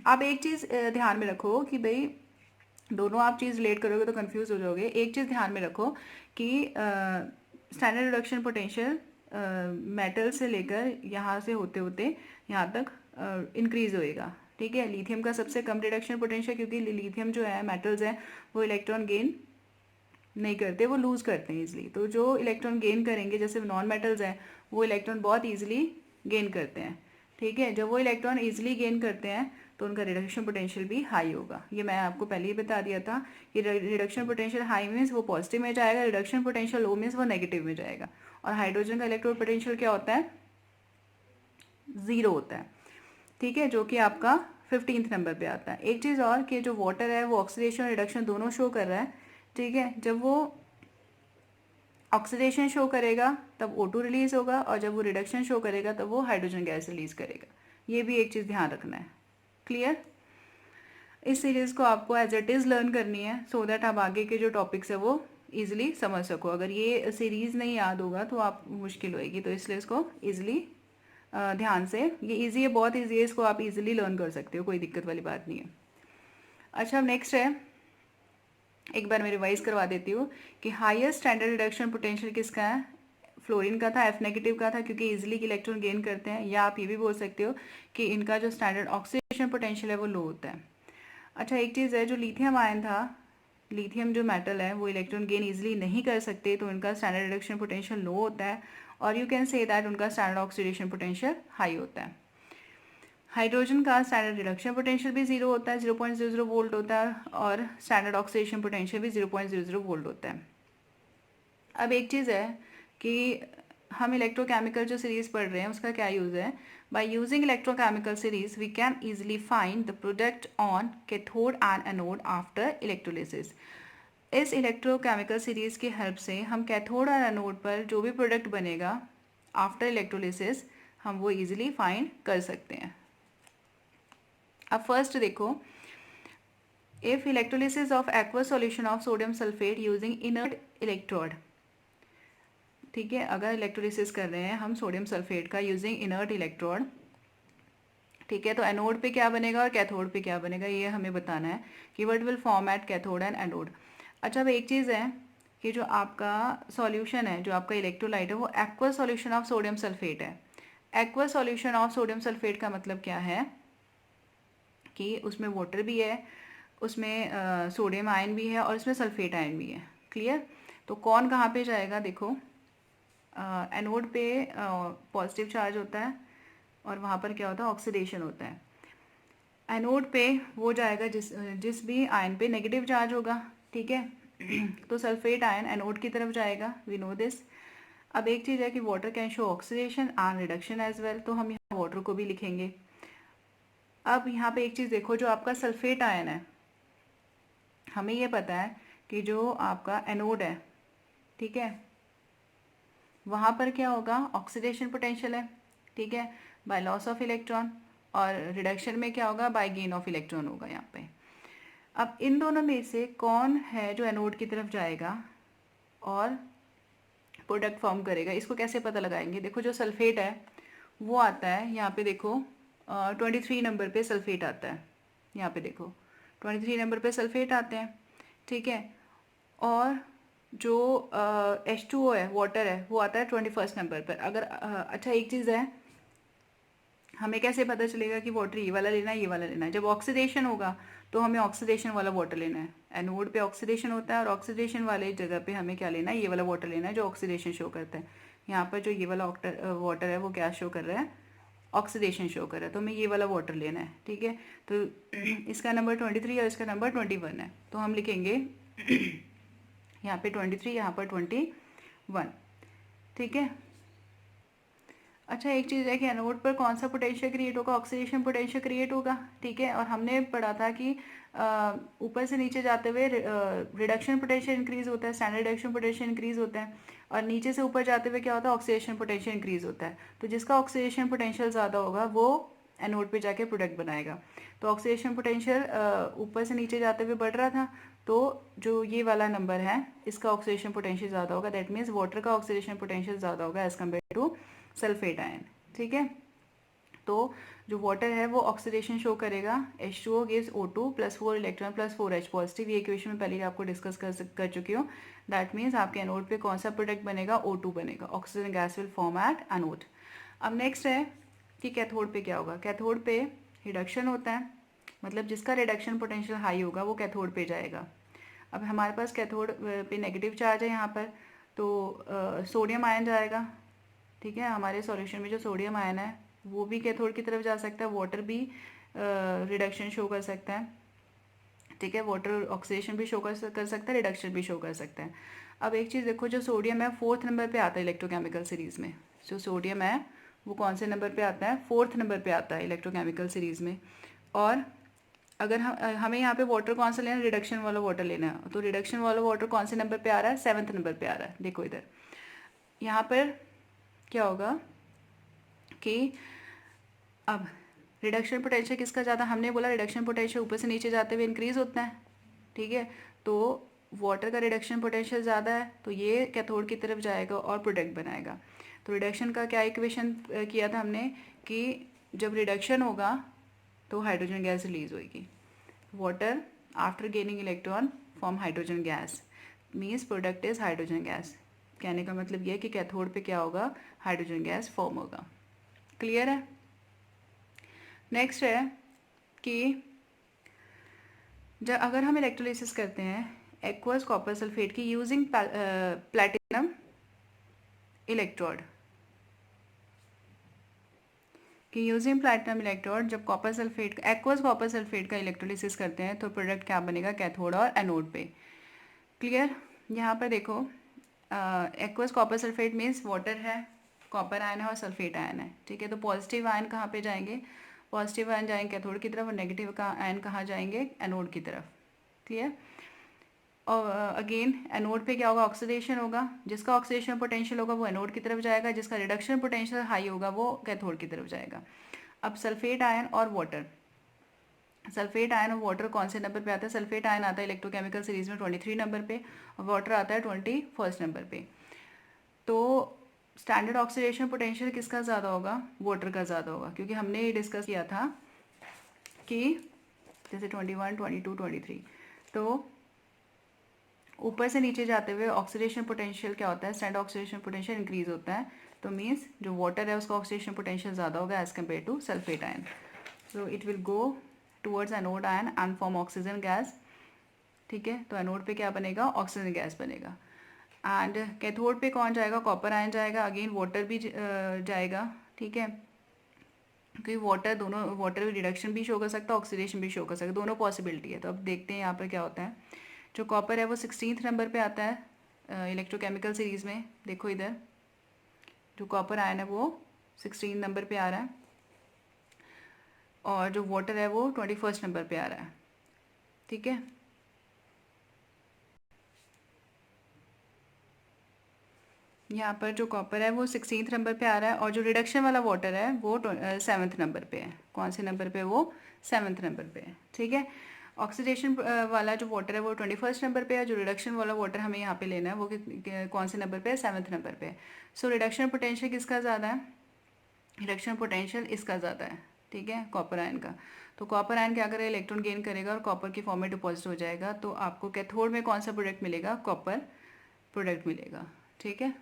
अब एक चीज़ ध्यान में रखो कि भाई दोनों आप चीज़ रिलेट करोगे तो कंफ्यूज हो जाओगे। एक चीज़ ध्यान में रखो कि स्टैंडर्ड रिडक्शन पोटेंशियल मेटल से लेकर यहाँ से होते होते यहाँ तक इंक्रीज होएगा, ठीक है। लिथियम का सबसे कम रिडक्शन पोटेंशियल, क्योंकि लिथियम जो है, मेटल्स हैं, वो इलेक्ट्रॉन गेन नहीं करते, वो लूज़ करते हैं ईजिली। तो जो इलेक्ट्रॉन गेन करेंगे, जैसे नॉन मेटल्स हैं, वो इलेक्ट्रॉन बहुत ईजिली गेन करते हैं, ठीक है। जब वो इलेक्ट्रॉन ईजिली गेन करते हैं तो उनका रिडक्शन पोटेंशियल भी हाई होगा। ये मैं आपको पहले ही बता दिया था कि रिडक्शन पोटेंशियल हाई मीन्स वो पॉजिटिव में जाएगा, रिडक्शन पोटेंशियल लो मीन्स वो नेगेटिव में जाएगा। और हाइड्रोजन का इलेक्ट्रोड पोटेंशियल क्या होता है, 0 होता है, ठीक है, जो कि आपका 15th नंबर पे आता है। एक चीज़ और कि जो वाटर है वो ऑक्सीडेशन और रिडक्शन दोनों शो कर रहा है, ठीक है। जब वो ऑक्सीडेशन शो करेगा तब O2 रिलीज होगा, और जब वो रिडक्शन शो करेगा तब वो हाइड्रोजन गैस रिलीज करेगा। ये भी एक चीज़ ध्यान रखना है। क्लियर। इस सीरीज़ को आपको एज इट इज़ लर्न करनी है सो दैट आप आगे के जो टॉपिक्स है वो ईजिली समझ सको। अगर ये सीरीज़ नहीं याद होगा तो आप मुश्किल होएगी, तो इसलिए इसको ईजिली ध्यान से, ये ईजी है, बहुत ईजी है, इसको आप ईजिली लर्न कर सकते हो, कोई दिक्कत वाली बात नहीं है। अच्छा, अब नेक्स्ट है, एक बार मैं रिवाइज करवा देती हूँ कि हाईएस्ट स्टैंडर्ड रिडक्शन पोटेंशियल किसका है, फ्लोरीन का था, F नेगेटिव का था, क्योंकि इजीली इलेक्ट्रॉन गेन करते हैं। या आप ये भी बोल सकते हो कि इनका जो स्टैंडर्ड ऑक्सीडेशन पोटेंशियल है वो लो होता है। अच्छा, एक चीज़ है, जो लिथियम आयन था, लिथियम जो मेटल है वो इलेक्ट्रॉन गेन इजीली नहीं कर सकते, तो इनका स्टैंडर्ड रिडक्शन पोटेंशियल लो होता है, और यू कैन से दैट उनका स्टैंडर्ड ऑक्सीडेशन पोटेंशियल हाई होता है। हाइड्रोजन का स्टैंडर्ड रिडक्शन पोटेंशियल भी 0 होता है, 0.00 वोल्ट होता है, और स्टैंडर्ड ऑक्सीडेशन पोटेंशियल भी 0.00 वोल्ट होता है। अब एक चीज़ है कि हम इलेक्ट्रोकेमिकल जो सीरीज़ पढ़ रहे हैं उसका क्या यूज़ है। By using electrochemical series we can easily find the product on cathode and anode after electrolysis. इस इलेक्ट्रोकेमिकल सीरीज़ की हेल्प से हम कैथोड और एनोड पर जो भी प्रोडक्ट बनेगा आफ्टर इलेक्ट्रोलिसिस हम वो इजीली फाइंड कर सकते हैं। अब फर्स्ट देखो, if electrolysis of aqueous solution of sodium sulphate using inert electrode, ठीक है, अगर इलेक्ट्रोलिसिस कर रहे हैं हम सोडियम सल्फेट का यूजिंग इनर्ट इलेक्ट्रोड, ठीक है, तो एनोड पे क्या बनेगा और कैथोड पे क्या बनेगा ये हमें बताना है कि what will form at cathode and anode. अच्छा, अब एक चीज़ है कि जो आपका सॉल्यूशन है, जो आपका इलेक्ट्रोलाइट है, वो aqueous solution of sodium sulphate है। Aqueous solution of sodium sulphate का मतलब क्या है कि उसमें वाटर भी है, उसमें सोडियम आयन भी है और उसमें सल्फेट आयन भी है। क्लियर? तो कौन कहाँ पे जाएगा? देखो, एनोड पे पॉजिटिव चार्ज होता है और वहाँ पर क्या होता है, ऑक्सीडेशन होता है। एनोड पे वो जाएगा जिस भी आयन पे नेगेटिव चार्ज होगा, ठीक है। तो सल्फेट आयन एनोड की तरफ जाएगा, वी नो दिस। अब एक चीज़ है कि water can show oxidation and reduction as well, तो हम यहाँ वाटर को भी लिखेंगे। अब यहाँ पे एक चीज़ देखो, जो आपका सल्फेट आयन है, हमें ये पता है कि जो आपका एनोड है, ठीक है, वहाँ पर क्या होगा, ऑक्सीडेशन पोटेंशियल है, ठीक है, बाय लॉस ऑफ इलेक्ट्रॉन, और रिडक्शन में क्या होगा, बाय गेन ऑफ इलेक्ट्रॉन होगा यहाँ पे। अब इन दोनों में से कौन है जो एनोड की तरफ जाएगा और प्रोडक्ट फॉर्म करेगा, इसको कैसे पता लगाएंगे? देखो, जो सल्फेट है वो आता है यहाँ पे, देखो 23 नंबर पे सल्फेट आता है, यहाँ पे देखो 23 नंबर पे सल्फेट आते हैं, ठीक है। और जो H2O है, वाटर है, वो आता है 21st नंबर पर। अगर अच्छा, एक चीज़ है, हमें कैसे पता चलेगा कि वाटर ये वाला लेना है, ये वाला लेना है? जब ऑक्सीडेशन होगा तो हमें ऑक्सीडेशन वाला वाटर लेना है। एनोड पे ऑक्सीडेशन होता है और ऑक्सीडेशन वाले जगह पे हमें क्या लेना है, ये वाला वाटर लेना है जो ऑक्सीडेशन शो करता है। यहाँ पर जो ये वाला वाटर है वो क्या शो कर रहा है, ऑक्सीडेशन शो कर रहा है, तो हमें ये वाला वाटर लेना है, ठीक है। तो इसका नंबर 23 और इसका नंबर 21 है, तो हम लिखेंगे यहाँ पे 23, यहाँ पर 21, ठीक है। अच्छा, एक चीज़ है कि एनोड पर कौन सा पोटेंशियल क्रिएट होगा, ऑक्सीडेशन पोटेंशियल क्रिएट होगा, ठीक है। और हमने पढ़ा था कि ऊपर से नीचे जाते हुए रिडक्शन पोटेंशियल इंक्रीज होता है, स्टैंडर्ड रिडक्शन पोटेंशियल इंक्रीज होता है, और नीचे से ऊपर जाते हुए क्या होता है, ऑक्सीडेशन पोटेंशियल इंक्रीज होता है। तो जिसका ऑक्सीडेशन पोटेंशियल ज़्यादा होगा वो एनोड पे जाके प्रोडक्ट बनाएगा। तो ऑक्सीडेशन पोटेंशियल ऊपर से नीचे जाते हुए बढ़ रहा था, तो जो ये वाला नंबर है इसका ऑक्सीडेशन पोटेंशियल ज़्यादा होगा, दैट मीन्स वाटर का ऑक्सीडेशन पोटेंशियल ज़्यादा होगा as compare to sulphate ion, ठीक है। तो जो वाटर है वो ऑक्सीडेशन शो करेगा, H2O gives O2 plus 4 electron plus 4H positive. ये इक्वेशन में पहले ही आपको डिस्कस कर चुकी हूँ। दैट मीन्स आपके एनोड पे कौन सा प्रोडक्ट बनेगा, O2 बनेगा, oxygen gas will form at anode. अब नेक्स्ट है कि कैथोड पे क्या होगा। कैथोड पे रिडक्शन होता है, मतलब जिसका रिडक्शन पोटेंशियल हाई होगा वो कैथोड पे जाएगा। अब हमारे पास कैथोड पे नेगेटिव चार्ज है यहाँ पर, तो सोडियम आयन जाएगा, ठीक है। हमारे सॉल्यूशन में जो सोडियम आयन है वो भी कैथोड की तरफ जा सकता है, वाटर भी रिडक्शन शो कर सकता है, ठीक है। वाटर ऑक्सीडेशन भी शो कर सकता है, रिडक्शन भी शो कर सकता है। अब एक चीज़ देखो, जो सोडियम है 4th नंबर पे आता है इलेक्ट्रोकेमिकल सीरीज़ में। जो सोडियम है वो कौन से नंबर पे आता है, 4th नंबर पे आता है इलेक्ट्रोकेमिकल सीरीज़ में। और अगर हमें यहाँ पे वाटर कौन सा लेना है, रिडक्शन वाला वाटर लेना है, तो रिडक्शन वाला वाटर कौन से नंबर पे आ रहा है, 7th नंबर पे आ रहा है। देखो इधर, यहाँ पर क्या होगा कि अब रिडक्शन पोटेंशियल किसका ज़्यादा, हमने बोला रिडक्शन पोटेंशियल ऊपर से नीचे जाते हुए इंक्रीज होता है, ठीक है। तो वाटर का रिडक्शन पोटेंशियल ज़्यादा है, तो ये कैथोड की तरफ जाएगा और प्रोडक्ट बनाएगा। तो रिडक्शन का क्या इक्वेशन किया था हमने कि जब रिडक्शन होगा तो हाइड्रोजन गैस रिलीज होगी। Water after gaining electron form hydrogen gas, means product is hydrogen gas. कहने का मतलब ये है कि कैथोड पे क्या होगा, हाइड्रोजन गैस फॉर्म होगा। क्लियर है? नेक्स्ट है कि जब अगर हम इलेक्ट्रोलिसिस करते हैं एक्वस कॉपर सल्फेट की यूजिंग प्लैटिनम इलेक्ट्रोड, कि यूजिंग प्लैटिनम इलेक्ट्रोड जब copper sulphate aqueous copper sulphate का इलेक्ट्रोलिसिस करते हैं तो प्रोडक्ट क्या बनेगा, कैथोड और एनोड पे। क्लियर? यहाँ पर देखो, aqueous copper sulphate means water है, कॉपर आयन है और सल्फेट आयन है, ठीक है। तो पॉजिटिव आयन कहाँ पे जाएंगे, पॉजिटिव आयन जाएंगे कैथोड की तरफ, और नेगेटिव का आयन कहाँ जाएंगे, एनोड की तरफ। क्लियर? और अगेन एनोड पे क्या होगा, ऑक्सीडेशन होगा, जिसका ऑक्सीडेशन पोटेंशियल होगा वो एनोड की तरफ जाएगा, जिसका रिडक्शन पोटेंशियल हाई होगा वो कैथोड की तरफ जाएगा। अब सल्फेट आयन और वाटर, सल्फेट आयन और वाटर कौन से नंबर पे आता है? सल्फेट आयन आता है इलेक्ट्रोकेमिकल सीरीज में 23 नंबर पे और वाटर आता है 21 नंबर पे। तो स्टैंडर्ड ऑक्सीडेशन पोटेंशियल किसका ज़्यादा होगा? वाटर का ज़्यादा होगा, क्योंकि हमने ये डिस्कस किया था कि जैसे 21, 22, 23, तो ऊपर से नीचे जाते हुए ऑक्सीडेशन पोटेंशियल क्या होता है? स्टैंडर्ड ऑक्सीडेशन पोटेंशियल इंक्रीज होता है। तो मीन्स जो वाटर है उसका ऑक्सीडेशन पोटेंशियल ज़्यादा होगा as compare to sulphate ion. So it will go towards anode ion and form oxygen gas. ठीक है, तो एनोड पे क्या बनेगा? ऑक्सीजन गैस बनेगा। एंड कैथोड पे कौन जाएगा? कॉपर आयन जाएगा, अगेन वाटर भी जाएगा। ठीक है, क्योंकि वाटर दोनों, वाटर रिडक्शन भी शो कर सकता है, ऑक्सीडेशन भी शो कर सकता है, दोनों पॉसिबिलिटी है। तो अब देखते हैं यहाँ पर क्या होता है। जो कॉपर है वो 16th नंबर पे आता है इलेक्ट्रोकेमिकल सीरीज़ में। देखो इधर जो कॉपर आयन है वो 16 नंबर पे आ रहा है और जो वाटर है वो 21 नंबर पे आ रहा है। ठीक है, यहाँ पर जो कॉपर है वो 16th नंबर पे आ रहा है और जो रिडक्शन वाला वाटर है वो 7th नंबर पे है। कौन से नंबर पे? वो 7th नंबर पे है। ठीक है, ऑक्सीडेशन वाला जो वाटर है वो 21 नंबर पे है, जो रिडक्शन वाला वाटर हमें यहाँ पे लेना है वो कौन से नंबर पे है? 7th नंबर पे है। सो रिडक्शन पोटेंशियल किसका ज़्यादा है? रिडक्शन पोटेंशियल इसका ज़्यादा है। ठीक है, कॉपर आयन का। तो कॉपर आयन क्या करेगा? इलेक्ट्रॉन गेन करेगा और कॉपर की फॉर्म में डिपॉजिट हो जाएगा। तो आपको कैथोड में कौन सा प्रोडक्ट मिलेगा? कॉपर प्रोडक्ट मिलेगा। ठीक है,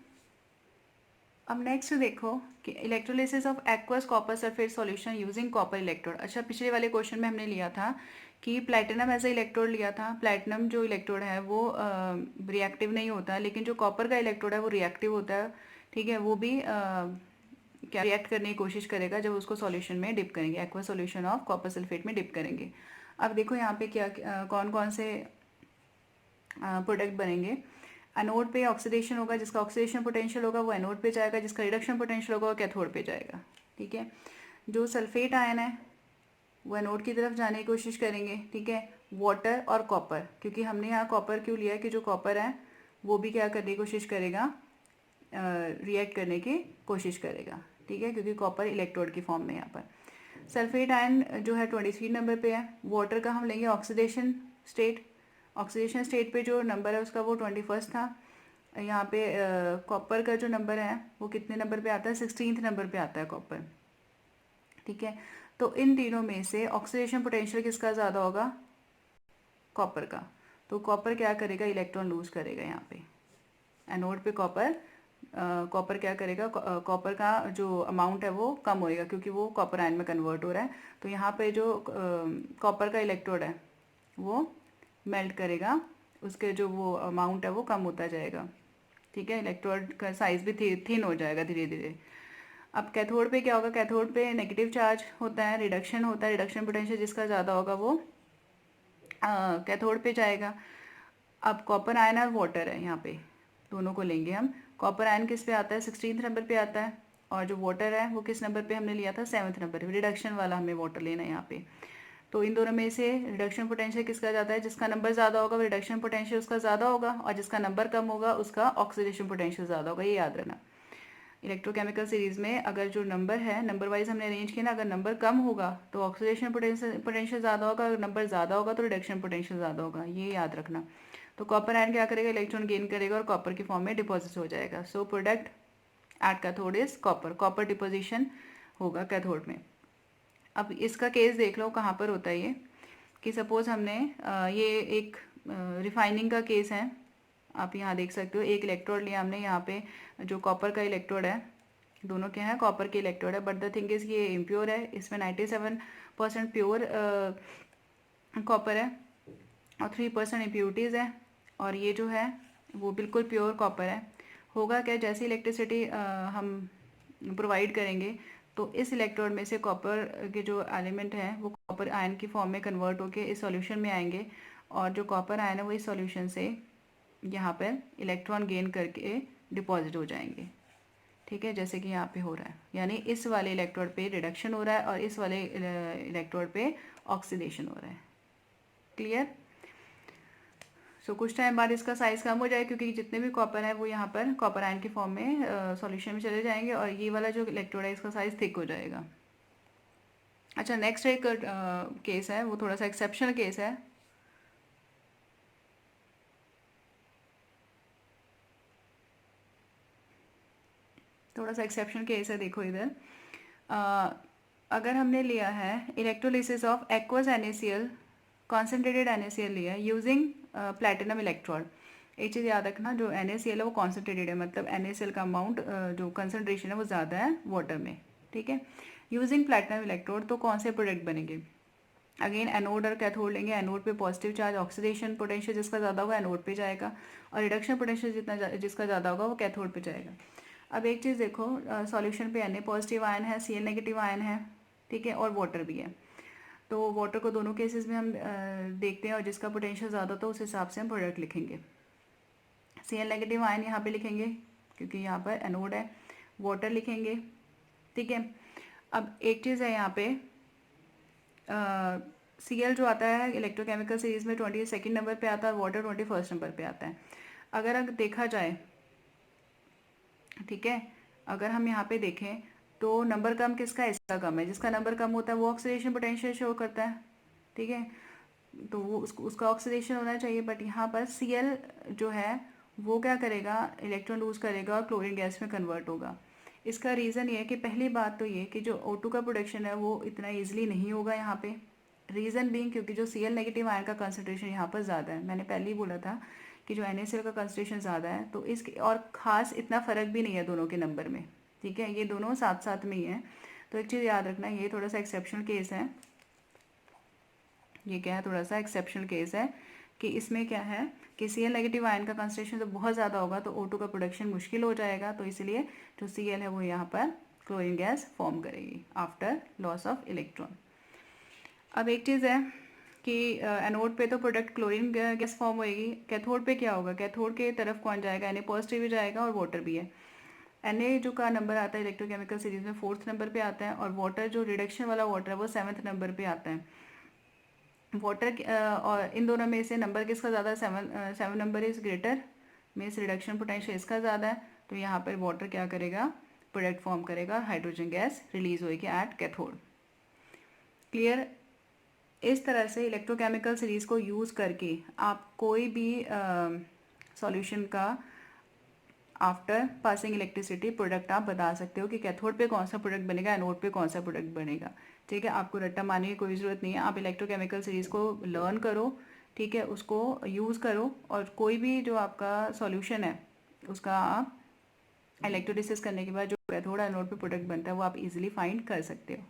अब नेक्स्ट देखो कि electrolysis of aqueous copper sulphate solution using copper electrode. अच्छा, पिछले वाले क्वेश्चन में हमने लिया था कि प्लैटिनम एज ए इलेक्ट्रोड लिया था। प्लैटिनम जो इलेक्ट्रोड है वो रिएक्टिव नहीं होता, लेकिन जो कॉपर का इलेक्ट्रोड है वो रिएक्टिव होता है। ठीक है, वो भी क्या रिएक्ट करने की कोशिश करेगा जब उसको सॉल्यूशन में डिप करेंगे, aqua solution of copper sulphate में डिप करेंगे। अब देखो यहाँ पे क्या कौन कौन से प्रोडक्ट बनेंगे। एनोड पे ऑक्सीडेशन होगा, जिसका ऑक्सीडेशन पोटेंशियल होगा वो एनोड पे जाएगा, जिसका रिडक्शन पोटेंशियल होगा वो कैथोड पे जाएगा। ठीक है, जो सल्फेट आयन है वो एनोड की तरफ जाने की कोशिश करेंगे। ठीक है, वाटर और कॉपर, क्योंकि हमने यहाँ कॉपर क्यों लिया है कि जो कॉपर है वो भी क्या करने की कोशिश करेगा? रिएक्ट करने की कोशिश करेगा। ठीक है, क्योंकि कॉपर इलेक्ट्रोड की फॉर्म में यहाँ पर। सल्फेट आयन जो है 23 नंबर पे है। वाटर का हम लेंगे ऑक्सीडेशन स्टेट। ऑक्सीडेशन स्टेट पे जो नंबर है उसका वो 21 था। यहाँ पे कॉपर का जो नंबर है वो कितने नंबर पे आता है? 16th नंबर पे आता है कॉपर। ठीक है, तो इन तीनों में से ऑक्सीडेशन पोटेंशियल किसका ज़्यादा होगा? कॉपर का। तो कॉपर क्या करेगा? इलेक्ट्रॉन लूज करेगा यहाँ पे एनोड पे। कॉपर क्या करेगा? कॉपर का जो अमाउंट है वो कम होएगा, क्योंकि वो कॉपर आयन में कन्वर्ट हो रहा है। तो यहाँ पे जो कॉपर का इलेक्ट्रोड है वो मेल्ट करेगा, उसके जो वो अमाउंट है वो कम होता जाएगा। ठीक है, इलेक्ट्रोड का साइज भी थिन हो जाएगा धीरे धीरे। अब कैथोड पे क्या होगा? कैथोड पे नेगेटिव चार्ज होता है, रिडक्शन होता है, रिडक्शन पोटेंशियल जिसका ज़्यादा होगा वो कैथोड पे जाएगा। अब कॉपर आयन और वाटर है, यहाँ पे दोनों को लेंगे हम। कॉपर आयन किस पे आता है? 16th नंबर पे आता है और जो वाटर है वो किस नंबर पे हमने लिया था? 7th नंबर पे। रिडक्शन वाला हमें वाटर लेना है यहाँ पे। तो इन दोनों में से रिडक्शन पोटेंशियल किसका ज़्यादा है? जिसका नंबर ज़्यादा होगा रिडक्शन पोटेंशियल उसका ज़्यादा होगा, और जिसका नंबर कम होगा उसका ऑक्सीडेशन पोटेंशियल ज़्यादा होगा। ये याद रखना। इलेक्ट्रोकेमिकल सीरीज़ में अगर जो नंबर है, नंबर वाइज हमने अरेंज किया ना, अगर नंबर कम होगा तो ऑक्सीडेशन पोटेंशियल ज़्यादा होगा, अगर नंबर ज़्यादा होगा तो रिडक्शन पोटेंशियल ज़्यादा होगा। ये याद रखना। तो कॉपर आयन क्या करेगा? इलेक्ट्रॉन गेन करेगा और कॉपर की फॉर्म में डिपॉजिट हो जाएगा। So product at cathode is copper. Copper deposition होगा कैथोड में। अब इसका केस देख लो कहाँ पर होता है ये, कि सपोज हमने ये एक रिफाइनिंग का केस है। आप यहाँ देख सकते हो, एक इलेक्ट्रोड लिया हमने, यहाँ पे जो कॉपर का इलेक्ट्रोड है, दोनों क्या है? कॉपर के इलेक्ट्रोड है, बट द थिंग इज ये इम्प्योर है। इसमें 97% प्योर कॉपर है और 3% इम्प्योरिटीज़ है, और ये जो है वो बिल्कुल प्योर कॉपर है। होगा क्या? जैसे इलेक्ट्रिसिटी हम प्रोवाइड करेंगे तो इस इलेक्ट्रोड में से कॉपर के जो एलिमेंट हैं वो कॉपर आयन की फॉर्म में कन्वर्ट होकर इस सॉल्यूशन में आएंगे, और जो कॉपर आयन है वो इस सॉल्यूशन से यहाँ पर इलेक्ट्रॉन गेन करके डिपॉजिट हो जाएंगे। ठीक है, जैसे कि यहाँ पे हो रहा है, यानी इस वाले इलेक्ट्रोड पे रिडक्शन हो रहा है और इस वाले इलेक्ट्रोड पे ऑक्सीडेशन हो रहा है। क्लियर? सो कुछ टाइम बाद इसका साइज़ कम हो जाएगा क्योंकि जितने भी कॉपर है वो यहाँ पर कॉपर आयन के फॉर्म में सॉल्यूशन में चले जाएंगे और ये वाला जो इलेक्ट्रोड है इसका साइज़ थिक हो जाएगा। अच्छा, नेक्स्ट एक केस है, वो थोड़ा सा एक्सेप्शनल केस है। थोड़ा सा एक्सेप्शनल केस है, देखो इधर। अगर हमने लिया है electrolysis of aqueous NaCl, concentrated NaCl लिया है यूजिंग प्लेटिनम इलेक्ट्रोड। एक चीज़ याद रखना, जो NaCl है वो कॉन्सेंट्रेटेड है, मतलब NaCl का अमाउंट जो कंसनट्रेशन है वो ज़्यादा है वाटर में, ठीक है। यूजिंग प्लेटिनम इलेक्ट्रोड, तो कौन से प्रोडक्ट बनेंगे? अगेन एनोड और कैथोड लेंगे। एनोड पे पॉजिटिव चार्ज, ऑक्सीडेशन पोटेंशियल जिसका ज़्यादा होगा एनोड पे जाएगा, और रिडक्शन पोटेंशियल जिसका ज़्यादा होगा वो कैथोड पे जाएगा। अब एक चीज़ देखो, सॉल्यूशन पे Na पॉजिटिव आयन है, Cl नेगेटिव आयन है, ठीक है, और वाटर भी है। तो वाटर को दोनों केसेस में हम देखते हैं और जिसका पोटेंशियल ज़्यादा तो उस हिसाब से हम प्रोडक्ट लिखेंगे। Cl नेगेटिव आयन यहाँ पे लिखेंगे क्योंकि यहाँ पर एनोड है, वाटर लिखेंगे, ठीक है। अब एक चीज़ है यहाँ पे, Cl जो आता है इलेक्ट्रोकेमिकल सीरीज में 22nd नंबर पे आता है, वाटर 21st नंबर पे आता है। अगर देखा जाए, ठीक है, अगर हम यहाँ पे देखें तो नंबर कम किसका है? इसका कम है। जिसका नंबर कम होता है वो ऑक्सीडेशन पोटेंशियल शो करता है, ठीक है, तो वो उसका ऑक्सीडेशन होना चाहिए। बट यहाँ पर Cl जो है वो क्या करेगा? इलेक्ट्रॉन लूज करेगा और क्लोरीन गैस में कन्वर्ट होगा। इसका रीज़न ये है कि पहली बात तो ये कि जो O2 का प्रोडक्शन है वो इतना ईजिली नहीं होगा यहाँ पे। रीज़न बीइंग क्योंकि जो Cl नेगेटिव आयन का कंसनट्रेशन यहाँ पर ज़्यादा है। मैंने पहले ही बोला था कि जो NaCl का कंसनट्रेशन ज़्यादा है, तो इसके और ख़ास इतना फ़र्क भी नहीं है दोनों के नंबर में, ठीक है, ये दोनों साथ साथ में ही है। तो एक चीज़ याद रखना, ये थोड़ा सा एक्सेप्शनल केस है। ये क्या है? थोड़ा सा एक्सेप्शनल केस है कि इसमें क्या है कि Cl नेगेटिव आयन का कंसनट्रेशन जब बहुत ज़्यादा होगा तो O2 का प्रोडक्शन मुश्किल हो जाएगा। तो इसलिए जो Cl है वो यहाँ पर क्लोरीन गैस फॉर्म करेगी आफ्टर लॉस ऑफ इलेक्ट्रॉन। अब एक चीज़ है कि एनोड पे तो प्रोडक्ट क्लोरीन गैस फॉर्म होएगी। कैथोड पे क्या होगा? कैथोड के तरफ कौन जाएगा? Na पॉजिटिव भी जाएगा और वाटर भी है। Na जो का नंबर आता है इलेक्ट्रोकेमिकल सीरीज में 4th नंबर पे आता है, और वाटर जो रिडक्शन वाला वाटर है वो 7th नंबर पे आता है। वाटर और इन दोनों में से नंबर किसका ज़्यादा है? 7 number is greater, means reduction potential इसका ज़्यादा है। तो यहाँ पर वाटर क्या करेगा? प्रोडक्ट फॉर्म करेगा, हाइड्रोजन गैस रिलीज होगी एट कैथोड। क्लियर? इस तरह से इलेक्ट्रोकेमिकल सीरीज़ को यूज़ करके आप कोई भी सॉल्यूशन का आफ्टर पासिंग इलेक्ट्रिसिटी प्रोडक्ट आप बता सकते हो कि कैथोड पे कौन सा प्रोडक्ट बनेगा, एनोड पे कौन सा प्रोडक्ट बनेगा, ठीक है। आपको रट्टा मारने की कोई ज़रूरत नहीं है। आप इलेक्ट्रोकेमिकल सीरीज़ को लर्न करो, ठीक है, उसको यूज़ करो, और कोई भी जो आपका सॉल्यूशन है उसका आप इलेक्ट्रोलिसिस करने के बाद जो कैथोड एनोड पे प्रोडक्ट बनता है वो आप इजीली फाइंड कर सकते हो।